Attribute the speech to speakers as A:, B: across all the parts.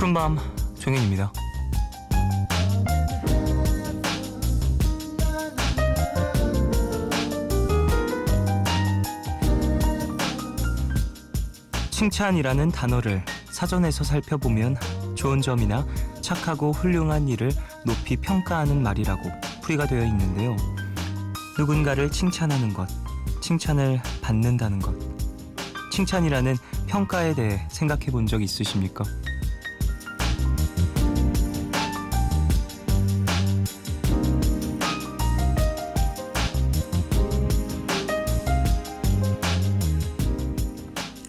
A: 푸른밤 종현입니다. 칭찬이라는 단어를 사전에서 살펴보면 좋은 점이나 착하고 훌륭한 일을 높이 평가하는 말이라고 풀이가 되어 있는데요. 누군가를 칭찬하는 것, 칭찬을 받는다는 것, 칭찬이라는 평가에 대해 생각해 본 적 있으십니까?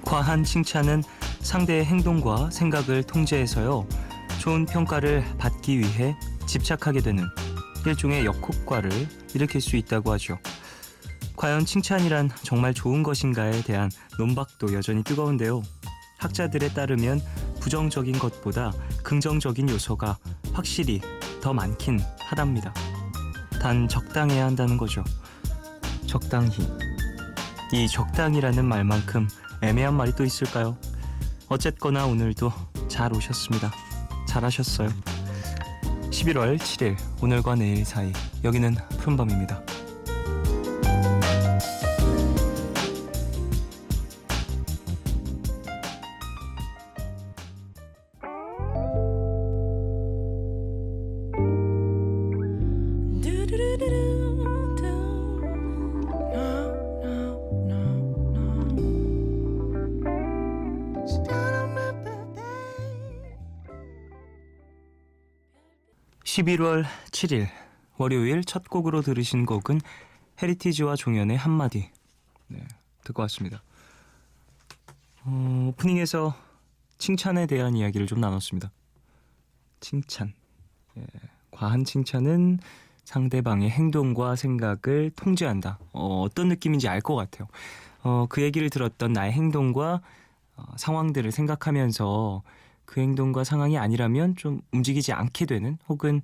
A: 과한 칭찬은 상대의 행동과 생각을 통제해서요, 좋은 평가를 받기 위해 집착하게 되는 일종의 역효과를 일으킬 수 있다고 하죠. 과연 칭찬이란 정말 좋은 것인가에 대한 논박도 여전히 뜨거운데요. 학자들에 따르면 부정적인 것보다 긍정적인 요소가 확실히 더 많긴 하답니다. 단 적당해야 한다는 거죠. 적당히. 이 적당이라는 말만큼 애매한 말이 또 있을까요? 어쨌거나 오늘도 잘 오셨습니다. 잘하셨어요. 11월 7일 오늘과 내일 사이, 여기는 푸른밤입니다. (11월 7일) 월요일 첫 곡으로 들으신 곡은 헤리티지와 종현의 한마디, 듣고 왔습니다. 오프닝에서 칭찬에 대한 이야기를 좀 나눴습니다. 칭찬, 과한 칭찬은 상대방의 행동과 생각을 통제한다. 어떤 느낌인지 알 것 같아요. 그 얘기를 들었던 나의 행동과 상황들을 생각하면서 그 행동과 상황이 아니라면 좀 움직이지 않게 되는, 혹은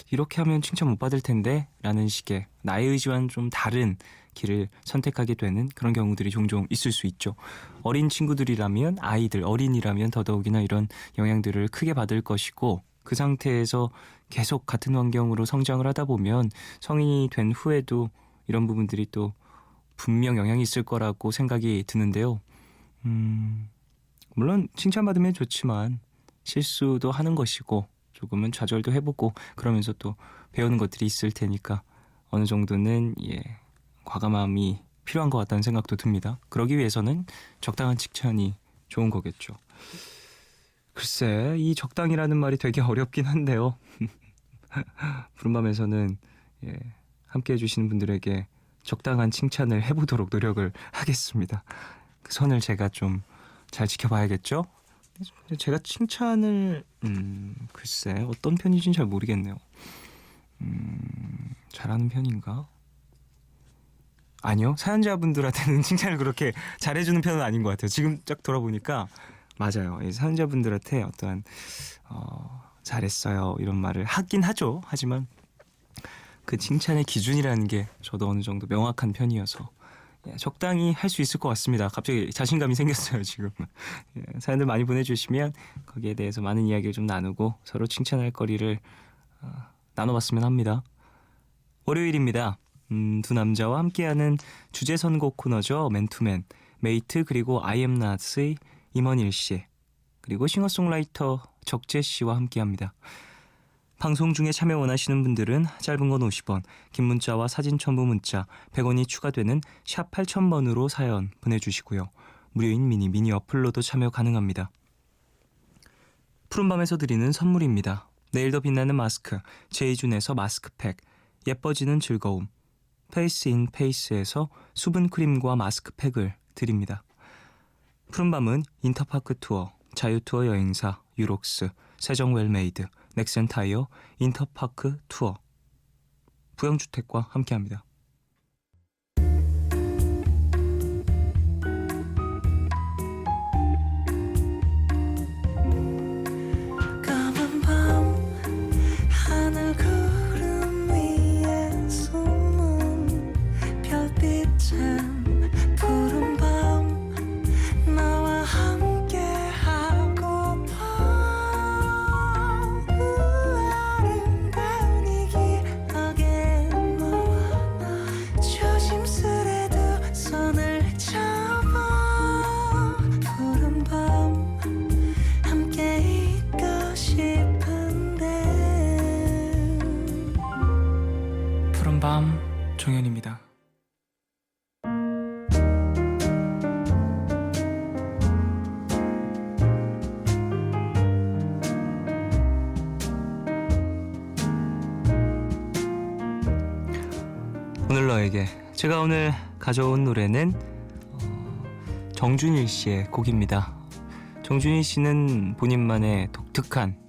A: 이렇게 하면 칭찬 못 받을 텐데 라는 식의 나의 의지와는 좀 다른 길을 선택하게 되는 그런 경우들이 종종 있을 수 있죠. 어린 친구들이라면, 아이들, 어린이라면 더더욱이나 이런 영향들을 크게 받을 것이고, 그 상태에서 계속 같은 환경으로 성장을 하다 보면 성인이 된 후에도 이런 부분들이 또 분명 영향이 있을 거라고 생각이 드는데요. 물론 칭찬받으면 좋지만 실수도 하는 것이고, 조금은 좌절도 해보고 그러면서 또 배우는 것들이 있을 테니까 어느 정도는 과감함이 필요한 것 같다는 생각도 듭니다. 그러기 위해서는 적당한 칭찬이 좋은 거겠죠. 글쎄, 이 적당이라는 말이 되게 어렵긴 한데요. 푸른밤에서는 함께 해주시는 분들에게 적당한 칭찬을 해보도록 노력을 하겠습니다. 그 선을 제가 좀 잘 지켜봐야겠죠? 제가 칭찬을 글쎄 어떤 편인지는 잘 모르겠네요. 잘하는 편인가? 아니요, 사연자분들한테는 칭찬을 그렇게 잘해주는 편은 아닌 것 같아요. 지금 딱 돌아보니까 맞아요. 사연자분들한테 어떠한 잘했어요 이런 말을 하긴 하죠. 하지만 그 칭찬의 기준이라는 게 저도 어느 정도 명확한 편이어서 적당히 할 수 있을 것 같습니다. 갑자기 자신감이 생겼어요 지금. 사연들 많이 보내주시면 거기에 대해서 많은 이야기를 좀 나누고 서로 칭찬할 거리를 나눠봤으면 합니다. 월요일입니다. 두 남자와 함께하는 주제 선곡 코너죠. 맨투맨, 메이트 그리고 아이엠낫의 임원일 씨, 그리고 싱어송라이터 적재 씨와 함께합니다. 방송 중에 참여 원하시는 분들은 짧은 건 50원, 긴 문자와 사진 첨부 문자 100원이 추가되는 샵 8000번으로 사연 보내주시고요. 무료인 미니 어플로도 참여 가능합니다. 푸른밤에서 드리는 선물입니다. 내일 더 빛나는 마스크 제이준에서 마스크팩, 예뻐지는 즐거움 페이스 인 페이스에서 수분 크림과 마스크팩을 드립니다. 푸른밤은 인터파크 투어, 자유투어 여행사 유록스, 세정웰메이드, 넥센타이어, 인터파크 투어, 부영주택과 함께합니다.
B: 푸른 밤 나와 함께 하고파.
A: 푸른 밤 종현입니다. 오늘 너에게 제가 오늘 가져온 노래는 정준일 씨의 곡입니다. 정준일 씨는 본인만의 독특한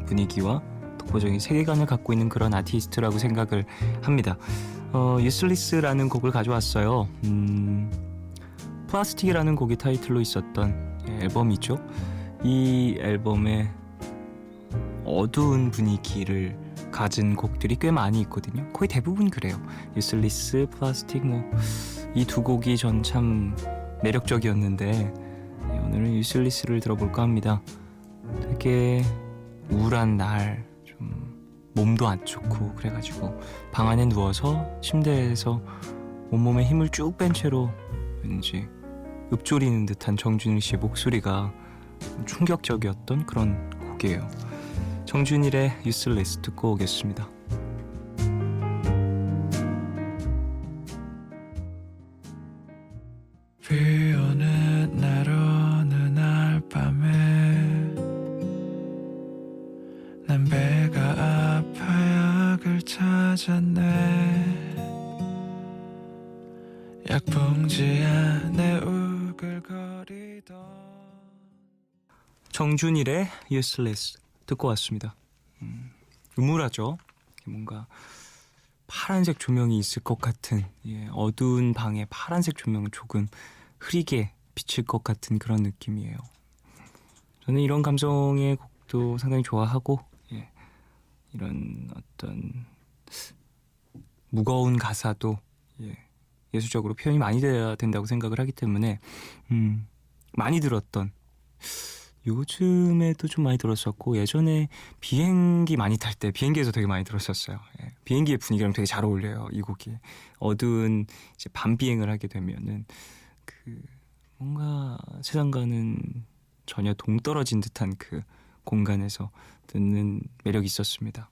A: 분위기와 독보적인 세계관을 갖고 있는 그런 아티스트라고 생각을 합니다. Useless라는 곡을 가져왔어요. 플라스틱이라는 곡이 타이틀로 있었던 앨범이죠. 이 앨범에 어두운 분위기를 가진 곡들이 꽤 많이 있거든요. 거의 대부분 그래요. Useless, 플라스틱 이 두 곡이 전 참 매력적이었는데 오늘은 Useless를 들어볼까 합니다. 되게 우울한 날, 좀 몸도 안 좋고 그래가지고 방 안에 누워서 침대에서 온몸에 힘을 쭉 뺀 채로 왠지 읊조리는 듯한 정준일 씨의 목소리가 충격적이었던 그런 곡이에요. 정준일의 Useless 듣고 오겠습니다.
B: 비 오는 날 어느 날 밤에 난 배가 아파 약을 찾았네. 약봉지 안에 우글거리던
A: 정준일의 Useless 듣고 왔습니다. 음울하죠. 뭔가 파란색 조명이 있을 것 같은, 어두운 방에 파란색 조명을 조금 흐리게 비칠 것 같은 그런 느낌이에요. 저는 이런 감성의 곡도 상당히 좋아하고, 이런 어떤 무거운 가사도 예술적으로 표현이 많이 돼야 된다고 생각을 하기 때문에 많이 들었던, 요즘에도 좀 많이 들었었고, 예전에 비행기 많이 탈 때 비행기에서 되게 많이 들었었어요. 비행기의 분위기랑 되게 잘 어울려요, 이 곡이. 어두운 이제 밤 비행을 하게 되면은 뭔가 세상과는 전혀 동떨어진 듯한 그 공간에서 듣는 매력이 있었습니다.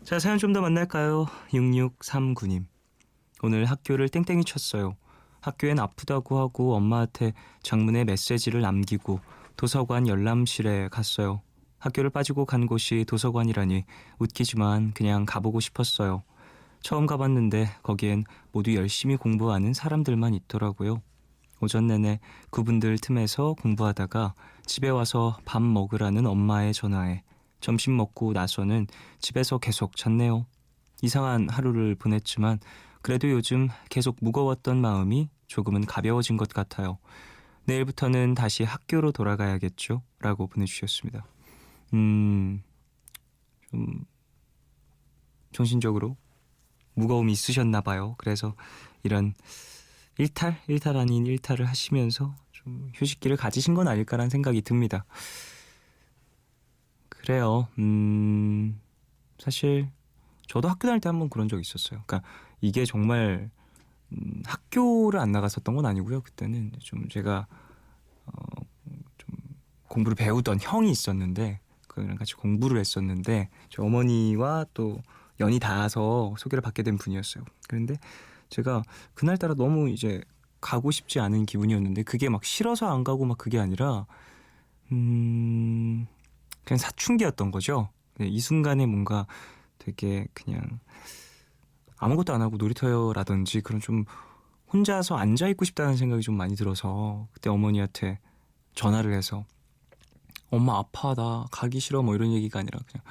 A: 자, 사연 좀 더 만날까요? 6639님. 오늘 학교를 땡땡이 쳤어요. 학교엔 아프다고 하고 엄마한테 장문의 메시지를 남기고 도서관 열람실에 갔어요. 학교를 빠지고 간 곳이 도서관이라니 웃기지만 그냥 가보고 싶었어요. 처음 가봤는데 거기엔 모두 열심히 공부하는 사람들만 있더라고요. 오전 내내 그분들 틈에서 공부하다가 집에 와서 밥 먹으라는 엄마의 전화에 점심 먹고 나서는 집에서 계속 잤네요. 이상한 하루를 보냈지만 그래도 요즘 계속 무거웠던 마음이 조금은 가벼워진 것 같아요. 내일부터는 다시 학교로 돌아가야겠죠? 라고 보내주셨습니다. 좀 정신적으로 무거움이 있으셨나 봐요. 그래서 이런 일탈 아닌 일탈을 하시면서 좀 휴식기를 가지신 건 아닐까라는 생각이 듭니다. 그래요. 사실 저도 학교 다닐 때 한번 그런 적이 있었어요. 그러니까 이게 정말 학교를 안 나갔었던 건 아니고요. 그때는 좀 제가 좀 공부를 배우던 형이 있었는데 그랑 같이 공부를 했었는데 저 어머니와 또 연이 닿아서 소개를 받게 된 분이었어요. 그런데 제가 그날따라 너무 이제 가고 싶지 않은 기분이었는데 그게 막 싫어서 안 가고 막 그게 아니라 그냥 사춘기였던 거죠. 이 순간에 뭔가 되게 그냥 아무것도 안 하고 놀이터라든지 그런 좀 혼자서 앉아있고 싶다는 생각이 좀 많이 들어서 그때 어머니한테 전화를 해서 엄마 아파 나 가기 싫어 뭐 이런 얘기가 아니라 그냥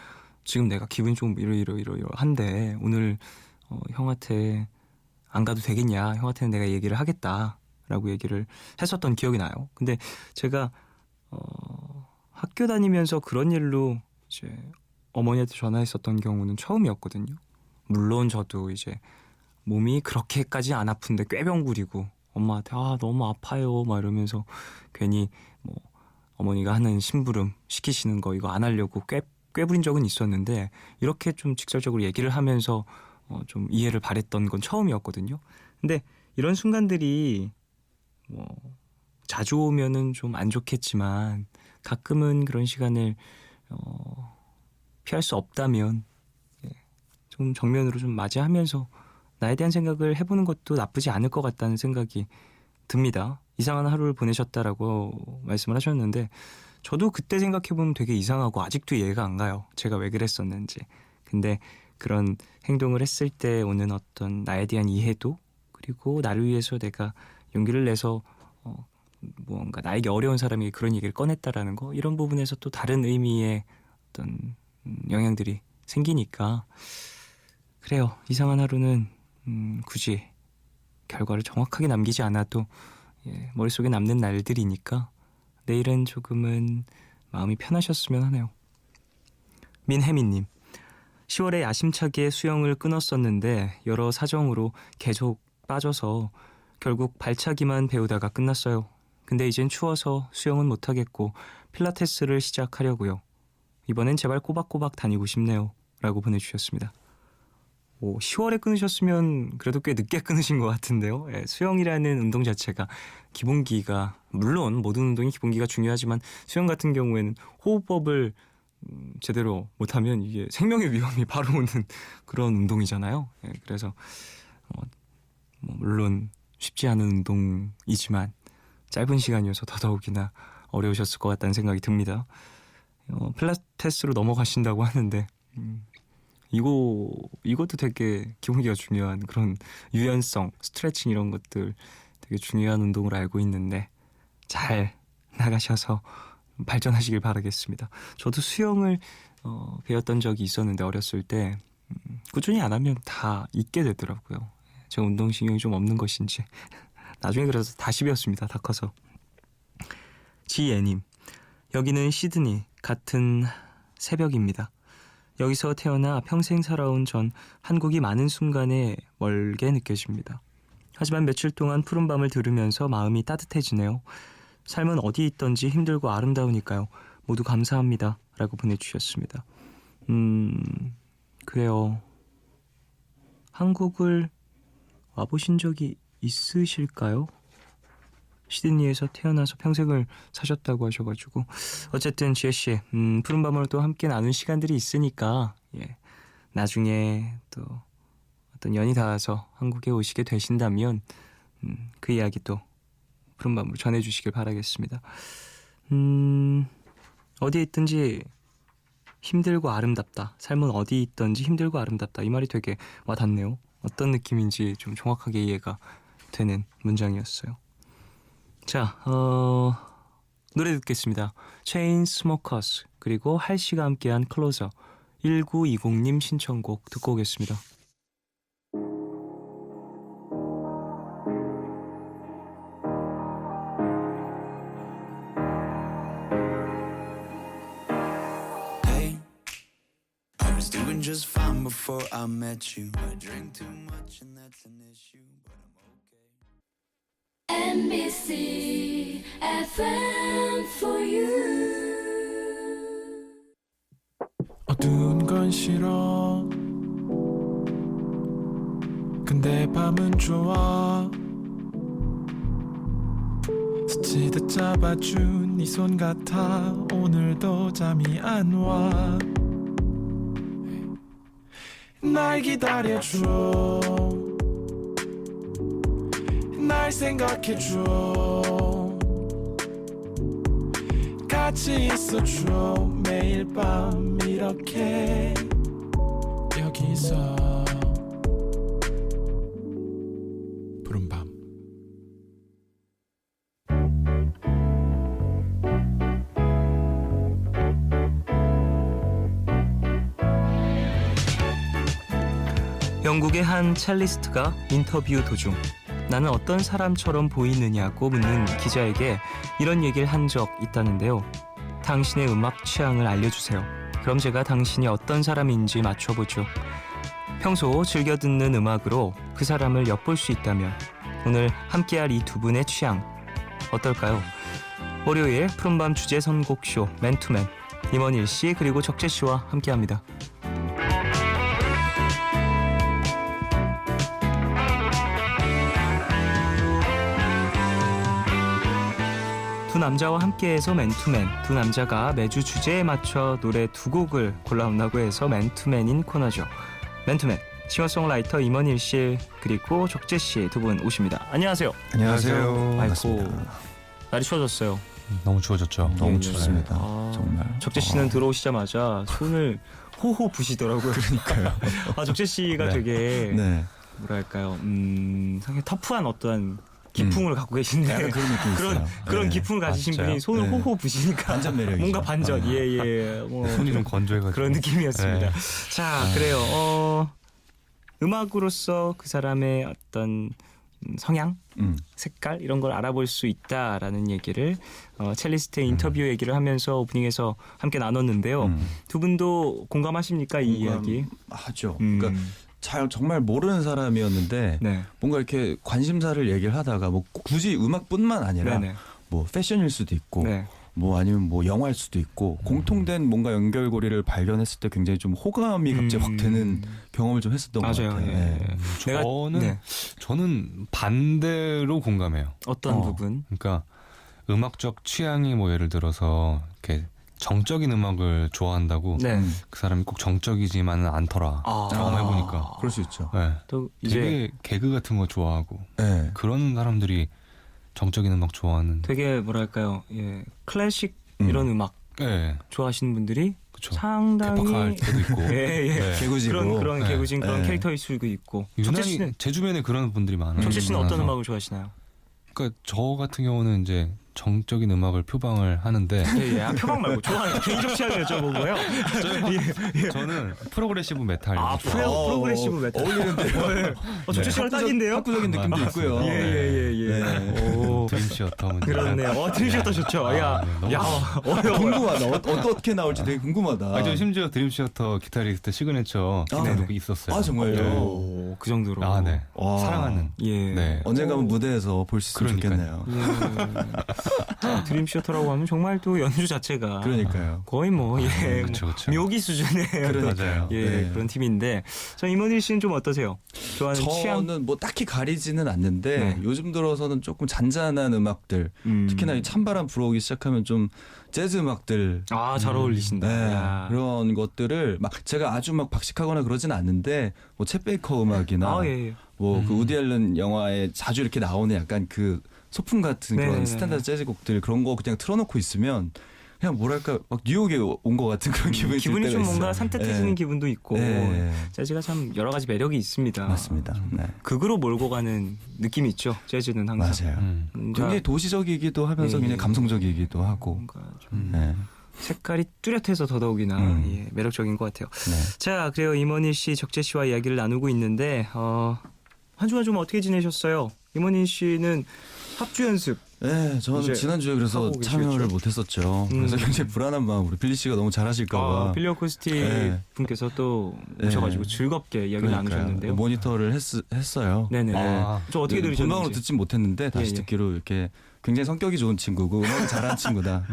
A: 지금 내가 기분이 좀 이러한데 오늘 형한테 안 가도 되겠냐, 형한테는 내가 얘기를 하겠다라고 얘기를 했었던 기억이 나요. 근데 제가 학교 다니면서 그런 일로 이제 어머니한테 전화했었던 경우는 처음이었거든요. 물론 저도 이제 몸이 그렇게까지 안 아픈데 꾀병 부리고 엄마한테 너무 아파요 막 이러면서 괜히 뭐 어머니가 하는 심부름 시키시는 거 이거 안 하려고 꾀부린 적은 있었는데 이렇게 좀 직설적으로 얘기를 하면서 좀 이해를 바랬던 건 처음이었거든요. 근데 이런 순간들이 뭐 자주 오면은 좀 안 좋겠지만 가끔은 그런 시간을 피할 수 없다면 좀 정면으로 좀 맞이하면서 나에 대한 생각을 해보는 것도 나쁘지 않을 것 같다는 생각이 듭니다. 이상한 하루를 보내셨다라고 말씀을 하셨는데 저도 그때 생각해보면 되게 이상하고 아직도 이해가 안 가요. 제가 왜 그랬었는지. 근데 그런 행동을 했을 때 오는 어떤 나에 대한 이해도 그리고 나를 위해서 내가 용기를 내서 뭔가 나에게 어려운 사람이 그런 얘기를 꺼냈다라는 거 이런 부분에서 또 다른 의미의 어떤 영향들이 생기니까 그래요. 이상한 하루는 굳이 결과를 정확하게 남기지 않아도 머릿속에 남는 날들이니까 내일은 조금은 마음이 편하셨으면 하네요. 민혜민님 10월에 야심차게 수영을 끊었었는데 여러 사정으로 계속 빠져서 결국 발차기만 배우다가 끝났어요. 근데 이젠 추워서 수영은 못하겠고 필라테스를 시작하려고요. 이번엔 제발 꼬박꼬박 다니고 싶네요. 라고 보내주셨습니다. 10월에 끊으셨으면 그래도 꽤 늦게 끊으신 것 같은데요. 수영이라는 운동 자체가 기본기가 물론 모든 운동이 기본기가 중요하지만 수영 같은 경우에는 호흡법을 제대로 못하면 이게 생명의 위험이 바로 오는 그런 운동이잖아요. 그래서 물론 쉽지 않은 운동이지만 짧은 시간이어서 더더욱이나 어려우셨을 것 같다는 생각이 듭니다. 필라테스로 넘어가신다고 하는데 이것도 되게 기본기가 중요한 그런 유연성, 스트레칭 이런 것들 되게 중요한 운동으로 알고 있는데 잘 나가셔서 발전하시길 바라겠습니다. 저도 수영을 배웠던 적이 있었는데 어렸을 때 꾸준히 안 하면 다 잊게 되더라고요. 제가 운동신경이 좀 없는 것인지 나중에 그래서 다시 배웠습니다. 다 커서. 지예님 여기는 시드니 같은 새벽입니다. 여기서 태어나 평생 살아온 전 한국이 많은 순간에 멀게 느껴집니다. 하지만 며칠 동안 푸른밤을 들으면서 마음이 따뜻해지네요. 삶은 어디 있던지 힘들고 아름다우니까요. 모두 감사합니다. 라고 보내주셨습니다. 그래요. 한국을 와보신 적이 있으실까요? 시드니에서 태어나서 평생을 사셨다고 하셔가지고 어쨌든 지혜씨 푸른밤을 또 함께 나눈 시간들이 있으니까 나중에 또 어떤 연이 닿아서 한국에 오시게 되신다면 그 이야기 또 푸른밤으로 전해주시길 바라겠습니다. 어디에 있든지 힘들고 아름답다. 삶은 어디 있든지 힘들고 아름답다. 이 말이 되게 와닿네요. 어떤 느낌인지 좀 정확하게 이해가 되는 문장이었어요. 자, 노래 듣겠습니다. 체인스모커스 그리고 할씨가 함께한 클로저 1920님 신청곡 듣고 오겠습니다.
B: Hey, I was doing just fine before I met you. I drank too much and that's an issue, but I'm okay.
C: NBC FM for you.
B: 어두운 건 싫어. 근데 밤은 좋아. 스치듯 잡아준 네 손 같아. 오늘도 잠이 안 와. 날 기다려줘. 날 생각해줘. 같이 있어줘. 매일 밤 이렇게 여기서 푸른밤.
A: 영국의 한 첼리스트가 인터뷰 도중 나는 어떤 사람처럼 보이느냐고 묻는 기자에게 이런 얘기를 한 적 있다는데요. 당신의 음악 취향을 알려주세요. 그럼 제가 당신이 어떤 사람인지 맞춰보죠. 평소 즐겨 듣는 음악으로 그 사람을 엿볼 수 있다면 오늘 함께할 이 두 분의 취향 어떨까요? 월요일 푸른밤 주제 선곡쇼 맨투맨 임원일 씨 그리고 적재 씨와 함께합니다. 두 남자와 함께해서 맨투맨, 두 남자가 매주 주제에 맞춰 노래 두 곡을 골라온다고 해서 맨투맨인 코너죠. 맨투맨 싱어송라이터 임원일 씨 그리고 적재 씨 두 분 오십니다. 안녕하세요.
D: 안녕하세요.
A: 아이고
D: 반갑습니다.
A: 날이 추워졌어요.
D: 너무 추워졌죠.
A: 예,
D: 너무
A: 예.
D: 춥습니다.
A: 아,
D: 정말.
A: 적재 씨는 들어오시자마자 손을 호호 부시더라고요.
D: 그러니까요.
A: 적재 씨가
D: 네.
A: 되게
D: 네.
A: 뭐랄까요, 상당히 터프한 어떤 기풍을 갖고 계신데
D: 약간 그런 느낌이 있어요.
A: 그런
D: 네.
A: 기풍을 가지신
D: 진짜요?
A: 분이 손을
D: 네.
A: 호호 부시니까
D: 반전 매력이죠.
A: 뭔가 반전,
D: 아.
A: 예예, 뭐
D: 손이 좀 건조해가지고.
A: 그런 느낌이었습니다.
D: 네.
A: 자, 그래요. 음악으로서 그 사람의 어떤 성향, 색깔 이런 걸 알아볼 수 있다라는 얘기를 첼리스트의 인터뷰 얘기를 하면서 오프닝에서 함께 나눴는데요. 두 분도 공감하십니까 이 이야기?
D: 하죠. 그러니까 정말 모르는 사람이었는데
A: 네.
D: 뭔가 이렇게 관심사를 얘기를 하다가 뭐 굳이 음악뿐만 아니라
A: 네네.
D: 뭐 패션일 수도 있고
A: 네.
D: 뭐 아니면 뭐 영화일 수도 있고 공통된 뭔가 연결고리를 발견했을 때 굉장히 좀 호감이 갑자기 확 되는 경험을 좀 했었던 것
A: 맞아요.
D: 같아요.
A: 예.
D: 네.
A: 내가 네.
E: 저는 반대로 공감해요.
A: 어떤 부분?
E: 그러니까 음악적 취향이 뭐 예를 들어서 이렇게 정적인 음악을 좋아한다고
A: 네.
E: 그 사람이 꼭 정적이지만은 않더라.
A: 아.
E: 경험해보니까.
D: 그럴 수 있죠.
E: 네.
A: 또 이제
E: 되게 개그 같은 거 좋아하고
D: 네.
E: 그런 사람들이 정적인 음악 좋아하는.
A: 되게 뭐랄까요, 예, 클래식 이런 음악
E: 네,
A: 좋아하시는 분들이
E: 그렇죠.
A: 상당히
E: 개팍할 때도 있고.
A: 예, 예.
E: 네.
D: 개구지고.
A: 그런
E: 네.
A: 개구진 그런
D: 네.
A: 캐릭터일 수도 있고. 적재
E: 유난히
A: 씨는
E: 제 주변에 그런 분들이 많아요.
A: 적재 씨는 어떤
E: 많아서.
A: 음악을 좋아하시나요?
E: 그러니까 저 같은 경우는 이제 정적인 음악을 표방을 하는데
A: 예, 예. 아, 표방 말고 좋아하는 개인적 취향을 여쭤보고요.
E: 저는 프로그레시브 메탈.
A: 아, 프로그레시브 메탈.
D: 어울리는데요.
A: 적재 씨랑 딱인데요?
D: 학구적인 느낌도
E: 맞습니다.
D: 있고요.
A: 예.
D: 네.
A: 오,
E: 드림 시어터 문제.
A: 그렇네요. 드림시어터 좋죠. 야,
E: 네, 너무
D: 궁금하다. 어떻게 나올지 되게 궁금하다.
E: 저 심지어 드림 시어터 기타리스트 시그네처 기타도 있었어요.
D: 아, 정말요?
E: 네.
A: 오, 그 정도로.
E: 아, 네.
D: 와.
E: 사랑하는.
A: 예.
E: 네.
D: 언젠가는 무대에서 볼 수 있으면
E: 그러니까요.
D: 좋겠네요.
A: 드림시어터라고 하면 정말 또 연주 자체가
D: 그러니까요.
A: 거의 뭐, 예,
E: 그쵸,
A: 뭐
E: 그쵸.
A: 묘기 수준의 어떤
E: 맞아요.
A: 예,
D: 네.
A: 그런 팀인데. 저 임원일 씨는 좀 어떠세요? 좋아하는 취향?
D: 저는 뭐 딱히 가리지는 않는데
A: 네.
D: 요즘 들어서는 조금 잔잔한 음악들 특히나 이 찬바람 불어오기 시작하면 좀 재즈 음악들
A: 아, 잘 어울리신다.
D: 네,
A: 야.
D: 그런 것들을 막 제가 아주 막 박식하거나 그러진 않는데 뭐 챗 베이커 음악이나
A: 아, 예.
D: 뭐 그 우디 앨런 영화에 자주 이렇게 나오는 약간 그 소품 같은
A: 네네네.
D: 그런 스탠다드 재즈 곡들 그런 거 그냥 틀어놓고 있으면 그냥 뭐랄까 막 뉴욕에 온 것 같은 그런 기분이 들
A: 기분이
D: 때가
A: 좀 뭔가
D: 있어요.
A: 산뜻해지는
D: 네.
A: 기분도 있고
D: 네.
A: 재즈가 참 여러 가지 매력이 있습니다.
D: 맞습니다. 네.
A: 극으로 몰고 가는 느낌이 있죠. 재즈는 항상.
D: 맞아요.
A: 뭔가,
D: 굉장히 도시적이기도 하면서
A: 예.
D: 굉장히 감성적이기도 하고.
A: 뭔가 좀
D: 네.
A: 색깔이 뚜렷해서 더더욱이나 예, 매력적인 것 같아요.
D: 네.
A: 자, 그래요. 임원일 씨, 적재 씨와 이야기를 나누고 있는데 한 주간 좀 어떻게 지내셨어요? 임원일 씨는 합주 연습.
D: 네,
A: 이제
D: 저는 지난주에 그래서
A: 하고 계시겠죠?
D: 참여를 못했어요. 그래서 굉장히 불안한 마음으로 빌리 씨가 너무 잘하실까봐.
A: 빌리 어쿠스틱
D: 네.
A: 분께서 또
D: 네.
A: 오셔가지고 즐겁게 이야기를
D: 그러니까요.
A: 나누셨는데요.
D: 모니터를 했어요.
A: 네네.
E: 아.
A: 저 어떻게
D: 본방으로
A: 들으셨는지.
D: 듣진 못했는데 다시
A: 예, 예.
D: 듣기로 이렇게 굉장히 성격이 좋은 친구고 음악을 잘하는 친구다.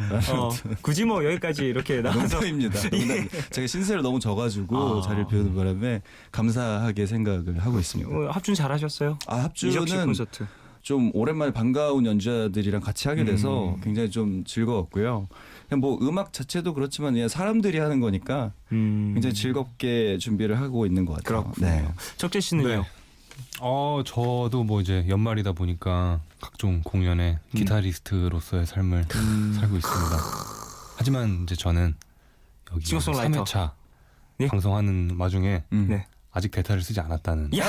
A: 굳이 뭐 여기까지 이렇게 나와서
D: 농담입니다. 농담. 제가 신세를 너무 져가지고
A: 아.
D: 자리를 비우는 바람에 감사하게 생각을 하고 있습니다.
A: 합주는 잘하셨어요?
D: 아,
A: 이적 씨
D: 합주는
A: 콘서트.
D: 좀 오랜만에 반가운 연주자들이랑 같이 하게 돼서 굉장히 좀 즐거웠고요. 그냥 뭐 음악 자체도 그렇지만 그냥 사람들이 하는 거니까 굉장히 즐겁게 준비를 하고 있는 것 같아요.
A: 그렇군요.
D: 네.
A: 적재 씨는요?
E: 네. 저도 뭐 이제 연말이다 보니까 각종 공연에 기타리스트로서의 삶을 살고 있습니다. 하지만 이제 저는 여기
A: 싱어송라이터.
E: 3회차
A: 예?
E: 방송하는 와중에
A: 네.
E: 아직 대타를 쓰지 않았다는
A: 야,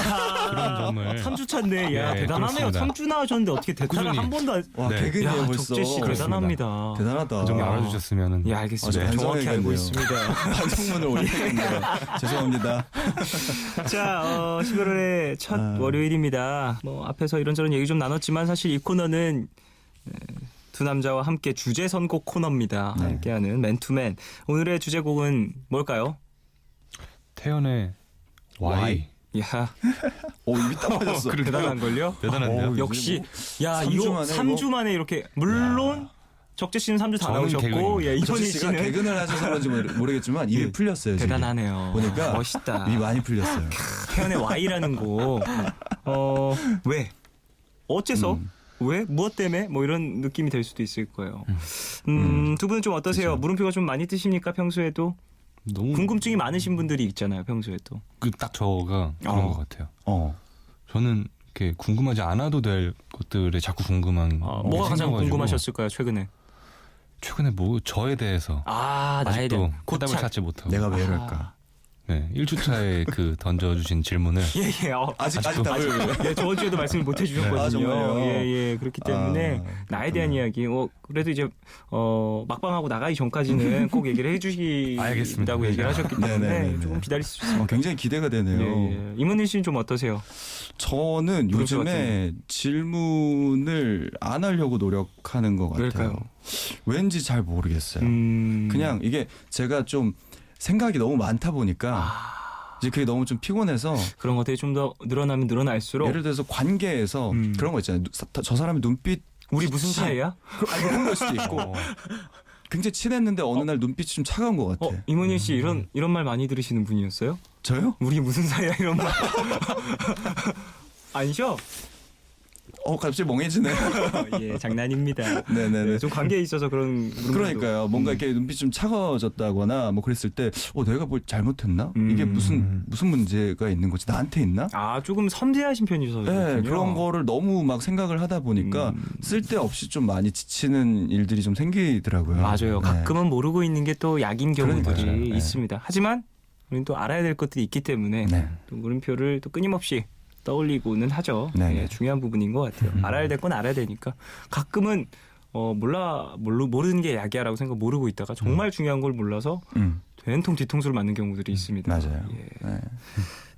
E: 그런 점을
A: 3주 차인데 야
E: 네,
A: 대단하네요.
E: 그렇습니다.
A: 3주 나오셨는데 어떻게 대타를
E: 꾸준히.
A: 한 번도 안...
D: 와,
E: 네.
D: 개그네요
A: 야,
D: 벌써.
A: 적재 씨 대단합니다.
D: 대단하다.
E: 그 정도
A: 야.
E: 알아주셨으면은
A: 예, 알겠습니다.
D: 네,
A: 정확히 알고
D: 반성해야겠네요.
A: 있습니다.
D: 반성문을 올리겠네요. 죄송합니다.
A: 자, 11월의 첫 월요일입니다. 뭐 앞에서 이런저런 얘기 좀 나눴지만 사실 이 코너는 두 남자와 함께 주제 선곡 코너입니다.
D: 네.
A: 함께하는 맨투맨. 오늘의 주제곡은 뭘까요?
E: 태연의 Y.
A: 야,
D: 오, 입이 딱 빠졌어.
A: 대단한 걸요?
E: 대단한데요?
A: 역시 야
D: 3주
A: 이거
D: 만에
A: 3주 만에 이렇게 물론 적재 씨는 3주 다
E: 저는
A: 나오셨고
E: 개그입니다.
A: 예,
D: 이선희
A: 이선희
D: 씨가
A: 씨는
D: 개근을 하셔서 그런지 모르겠지만 입이
A: 예.
D: 풀렸어요. 지금.
A: 대단하네요.
D: 보니까
A: 멋있다.
D: 입이 많이 풀렸어요.
A: 태연의 Y라는 곡. 왜? 어째서? 왜? 무엇 때문에? 뭐 이런 느낌이 될 수도 있을 거예요. 두 분은 좀 어떠세요?
D: 그렇죠.
A: 물음표가 좀 많이 뜨십니까? 평소에도?
E: 너무
A: 궁금증이 많으신 분들이 있잖아요, 평소에 또.
E: 딱 저가 그런 것 같아요. 저는 이렇게 궁금하지 않아도 될 것들에 자꾸 궁금한. 게
A: 뭐가 가장
E: 생겨가지고
A: 궁금하셨을까요, 최근에?
E: 최근에 뭐 저에 대해서
A: 나에
E: 아직도
A: 대한
E: 답을
A: 고찰.
E: 찾지 못하고.
D: 내가 왜 이럴까?
E: 네, 1주차에 그 던져주신 질문을
A: 예.
D: 아직 답을
A: 예, 저번 주에도 말씀을 못 해주셨거든요.
D: 아, 정말요?
A: 예. 그렇기 때문에 나에 대한 이야기, 그래도 이제 박방하고 나가기 전까지는 꼭 얘기를 해주시다고
E: 알겠습니다.
A: 얘기를 하셨기 때문에
D: 네네네네.
A: 조금 기다릴 수 있습니다.
D: 굉장히 기대가 되네요.
A: 예. 임은희 씨는 좀 어떠세요?
D: 저는
A: 물음표
D: 요즘에 질문을 안 하려고 노력하는 것 같아요.
A: 왜일까요?
D: 왠지 잘 모르겠어요. 그냥 이게 제가 좀 생각이 너무 많다 보니까 이제 그게 너무 좀 피곤해서
A: 그런 것들이 좀 더 늘어나면 늘어날수록
D: 예를 들어서 관계에서 그런 거 있잖아요. 저 사람의 눈빛
A: 우리 무슨 사이야?
D: 아니 그런 걸 수도 있고 굉장히 친했는데 어느 날 눈빛이 좀 차가운 것 같아.
A: 임은희 씨 이런 말 많이 들으시는 분이었어요?
D: 저요?
A: 우리 무슨 사이야 이런 말 아니죠?
D: 갑자기 멍해지네.
A: 예, 장난입니다.
D: 네네네.
A: 좀 관계에 있어서 그런
D: 그러니까요. 뭔가 이렇게 눈빛이 좀 차가워졌다거나 뭐 그랬을 때 내가 뭘 잘못했나? 이게 무슨 문제가 있는 거지? 나한테 있나?
A: 조금 섬세하신 편이셔서
D: 네, 그런 거를 너무 막 생각을 하다 보니까 쓸데없이 좀 많이 지치는 일들이 좀 생기더라고요.
A: 맞아요.
D: 네.
A: 가끔은 모르고 있는 게 또 약인 경우들이
D: 그러니까요. 네.
A: 있습니다. 하지만 우리는 또 알아야 될 것들이 있기 때문에
D: 네.
A: 또 물음표를 또 끊임없이 떠올리고는 하죠.
D: 네.
A: 예, 중요한 부분인 것 같아요. 알아야 될 건 알아야 되니까 가끔은 모르는 게 약이야라고 생각 모르고 있다가 정말 중요한 걸 몰라서 된통 뒤통수를 맞는 경우들이 있습니다.
D: 맞아요.
A: 예.
D: 네.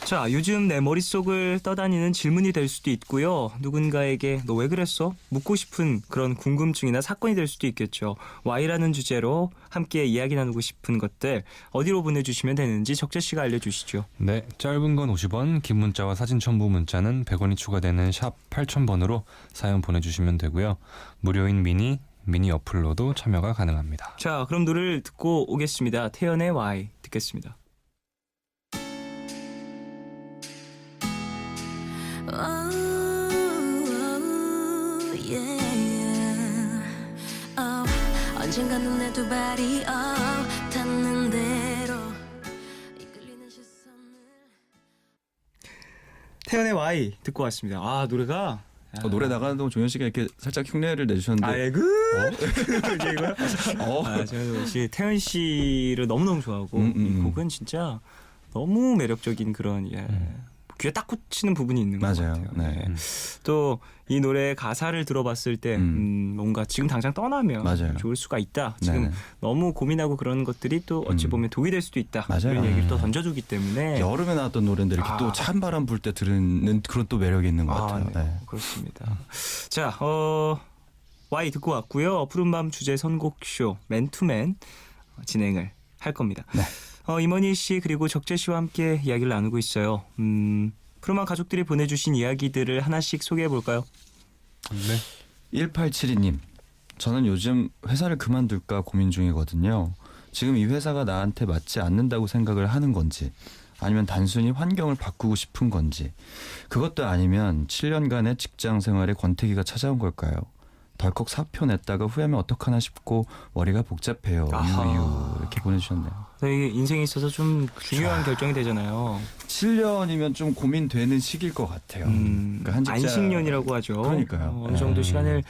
A: 자, 요즘 내 머릿속을 떠다니는 질문이 될 수도 있고요. 누군가에게 너 왜 그랬어? 묻고 싶은 그런 궁금증이나 사건이 될 수도 있겠죠. Y라는 주제로 함께 이야기 나누고 싶은 것들 어디로 보내주시면 되는지 적재 씨가 알려주시죠.
E: 네, 짧은 건 50원, 긴 문자와 사진 첨부 문자는 100원이 추가되는 샵 8000번으로 사연 보내주시면 되고요. 무료인 미니 어플로도 참여가 가능합니다.
A: 자, 그럼 노래를 듣고 오겠습니다. 태연의 Y 듣겠습니다.
C: 언젠가 눈에 두 발이 닿는 대로 이끌리는 시선을
A: 태연의 Y 듣고 왔습니다. 노래가
D: 노래 나가는 동안 종현 씨가 이렇게 살짝 흉내를 내주셨는데
A: 이거요? 제가 역시 태연 씨를 너무너무 좋아하고 이 곡은 진짜 너무 매력적인 그런 귀에 딱 꽂히는 부분이 있는 것
D: 맞아요.
A: 같아요.
D: 네.
A: 또 이 노래의 가사를 들어봤을 때 뭔가 지금 당장 떠나면
D: 맞아요.
A: 좋을 수가 있다. 지금
D: 네네.
A: 너무 고민하고 그런 것들이 또 어찌 보면 독이 될 수도 있다.
D: 맞아요.
A: 이런 얘기를 또 던져주기 때문에
D: 여름에 나왔던 노래인데 이렇게 또 찬바람 불 때 들은 그런 또 매력이 있는 것 같아요.
A: 네.
D: 네.
A: 그렇습니다. 자, Y 듣고 왔고요. 푸른밤 주제 선곡쇼 맨투맨 진행을 할 겁니다.
D: 네.
A: 임원희 씨 그리고 적재 씨와 함께 이야기를 나누고 있어요. 푸른밤 가족들이 보내주신 이야기들을 하나씩 소개해 볼까요?
E: 네.
D: 1872님, 저는 요즘 회사를 그만둘까 고민 중이거든요. 지금 이 회사가 나한테 맞지 않는다고 생각을 하는 건지 아니면 단순히 환경을 바꾸고 싶은 건지 그것도 아니면 7년간의 직장 생활에 권태기가 찾아온 걸까요? 덜컥 사표 냈다가 후회하면 어떡하나 싶고 머리가 복잡해요. 유유 이렇게 보내주셨네요.
A: 이게 인생에 있어서 좀 중요한 결정이 되잖아요.
D: 7년이면 좀 고민되는 시기일 것 같아요. 그러니까 한 직장...
A: 안식년이라고 하죠.
D: 그러니까요.
A: 어느 정도 시간을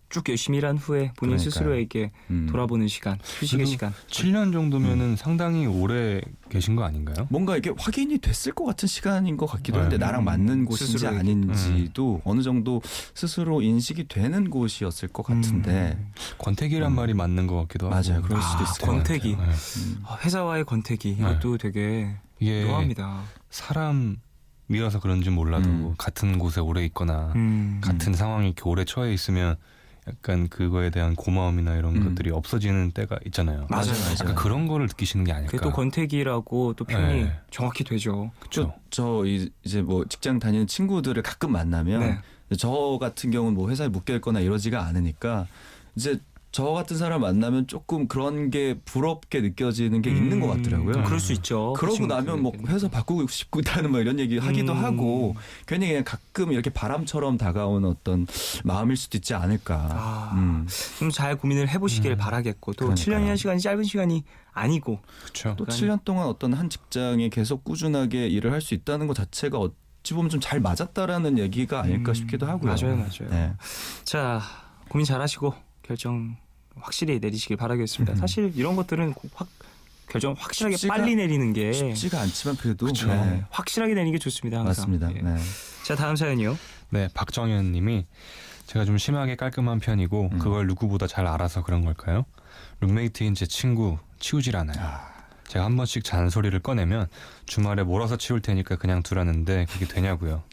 A: 쭉 열심히 일한 후에 본인
D: 그러니까요.
A: 스스로에게 돌아보는 시간, 휴식의 시간.
E: 7년 정도면은 상당히 오래 계신 거 아닌가요?
D: 뭔가 이게 확인이 됐을 것 같은 시간인 것 같기도 한데 나랑 맞는 곳인지
A: 스스로에게.
D: 아닌지도 어느 정도 스스로 인식이 되는 곳이었을 것 같은데
E: 권태기란 말이 맞는 것 같기도 하고.
D: 맞아요. 그럴 수도 있을 것
A: 권태기.
E: 같아요. 네.
A: 회사와의 권태기 이것도 되게
E: 이게
A: 묘합니다.
E: 사람이라서 그런지 몰라도 같은 곳에 오래 있거나 같은 상황에 이렇게 오래 처해 있으면 약간 그거에 대한 고마움이나 이런 것들이 없어지는 때가 있잖아요.
A: 맞아요.
E: 약간 그런 거를 느끼시는 게 아닐까.
A: 그게 또 권태기라고 또 표현이
E: 네.
A: 정확히 되죠.
E: 그렇죠.
D: 저 이제 뭐 직장 다니는 친구들을 가끔 만나면
A: 네.
D: 저 같은 경우는 뭐 회사에 묶여 있거나 이러지가 않으니까 이제 저 같은 사람 만나면 조금 그런 게 부럽게 느껴지는 게 있는 것 같더라고요.
A: 그럴 수 있죠.
D: 그러고
A: 그
D: 나면 뭐
A: 친구들에게는.
D: 회사 바꾸고 싶다는 뭐 이런 얘기 하기도 하고 괜히 그냥 가끔 이렇게 바람처럼 다가오는 어떤 마음일 수도 있지 않을까.
A: 좀 잘 고민을 해보시길 바라겠고 또
D: 그러니까요.
A: 7년이라는 시간이 짧은 시간이 아니고
E: 그렇죠.
D: 또 7년 동안 어떤 한 직장에 계속 꾸준하게 일을 할 수 있다는 것 자체가 어찌 보면 좀 잘 맞았다라는 얘기가 아닐까 싶기도 하고요.
A: 맞아요.
D: 네.
A: 자 고민 잘하시고 결정 확실히 내리시길 바라겠습니다. 사실 이런 것들은 결정 확실하게
D: 쉽지가-
A: 빨리 내리는 게
D: 쉽지가 않지만 그래도
A: 그렇죠.
D: 네.
A: 확실하게 내리는 게 좋습니다. 항상.
D: 맞습니다.
A: 예.
D: 네.
A: 자 다음 사연이요.
E: 네, 박정현 님이 제가 좀 심하게 깔끔한 편이고 그걸 누구보다 잘 알아서 그런 걸까요? 룸메이트인 제 친구 치우질 않아요. 제가 한 번씩 잔소리를 꺼내면 주말에 몰아서 치울 테니까 그냥 두라는데 그게 되냐고요.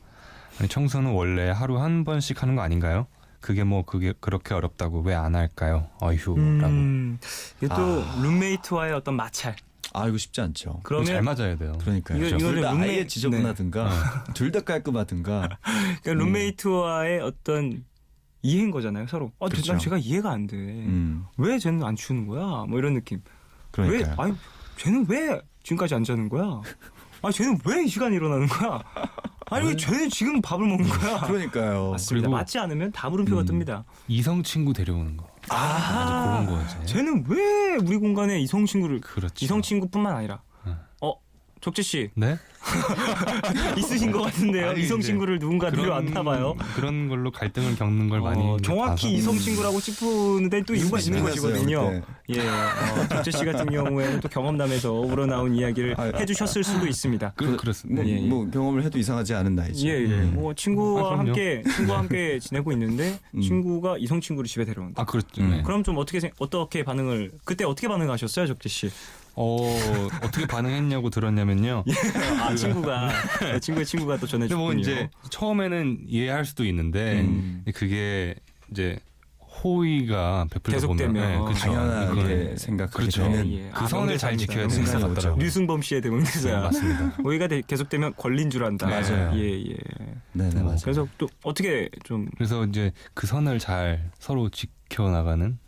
E: 아니 청소는 원래 하루 한 번씩 하는 거 아닌가요? 그게 그렇게 어렵다고 왜 안 할까요? 어휴라고.
A: 이게 또 룸메이트와의 어떤 마찰.
D: 아 이거 쉽지 않죠.
E: 그러면 잘
A: 그러면
E: 맞아야 돼요.
D: 그러니까요.
A: 이거는
D: 둘 다 아예
A: 룸메-
D: 지저분하든가 둘 다 깔끔하든가.
A: 그러니까 룸메이트와의 어떤 이해인 거잖아요. 서로.
D: 그렇죠.
A: 난 제가 이해가 안 돼. 왜 쟤는 안 치우는 거야? 뭐 이런 느낌.
D: 그러니까요.
A: 왜? 아니 쟤는 왜 지금까지 안 자는 거야? 아니 쟤는 왜 이 시간에 일어나는 거야? 아니 왜 쟤는 지금 밥을 먹는 거야?
D: 그러니까요.
A: 맞습니다.
E: 그리고-
A: 맞지 않으면 다 물음표가 뜹니다.
E: 이성 친구 데려오는 거. 그런 거지.
A: 쟤는 왜 우리 공간에 이성 친구를
E: 그렇죠.
A: 이성 친구뿐만 아니라
E: 네.
A: 적재 씨
E: 네?
A: 있으신 것 같은데요.
E: 아니,
A: 이성
E: 이제
A: 친구를 누군가 데려왔나 봐요.
E: 그런 걸로 갈등을 겪는 걸 많이
A: 정확히
E: 봐서.
A: 이성 친구라고 짚는데 또 이유가 있는
D: 있었어요,
A: 것이거든요.
D: 그때.
A: 예, 적재 씨 같은 경우에는 또 경험담에서 우러나온 이야기를 해주셨을 수도 있습니다.
E: 그렇습니다.
A: 예, 예.
D: 뭐 경험을 해도 이상하지 않은 나이죠.
A: 예, 예. 뭐 친구와
E: 그럼요.
A: 함께 지내고 있는데 친구가 이성 친구를 집에 데려온다.
E: 아 그렇죠. 네.
A: 그럼 좀 어떻게 반응을 그때 어떻게 반응하셨어요, 적재 씨?
E: 어떻게 반응했냐고 들었냐면요.
A: 아 친구가 친구의 친구가 또
E: 근데
A: 전해줬군요.
E: 뭐 이제 처음에는 이해할 수도 있는데 그게 이제 호의가 베풀다
A: 계속되면
E: 보면 그렇죠.
D: 당연하게
E: 이거는
D: 생각하게
E: 그렇죠.
D: 되는
A: 예.
E: 그 선을 잘
A: 명대사입니다.
E: 지켜야 되는
A: 명대사
E: 것
D: 같더라고요.
E: 같더라고요.
A: 류승범 씨의 대명대사야.
E: 네, 맞습니다.
A: 오해가 계속되면 걸린 줄 안다.
D: 맞아요.
A: 예, 예.
D: 네네 맞아요.
A: 그래서 또 어떻게 좀
E: 그래서 이제 그 선을 잘 서로 지켜나가는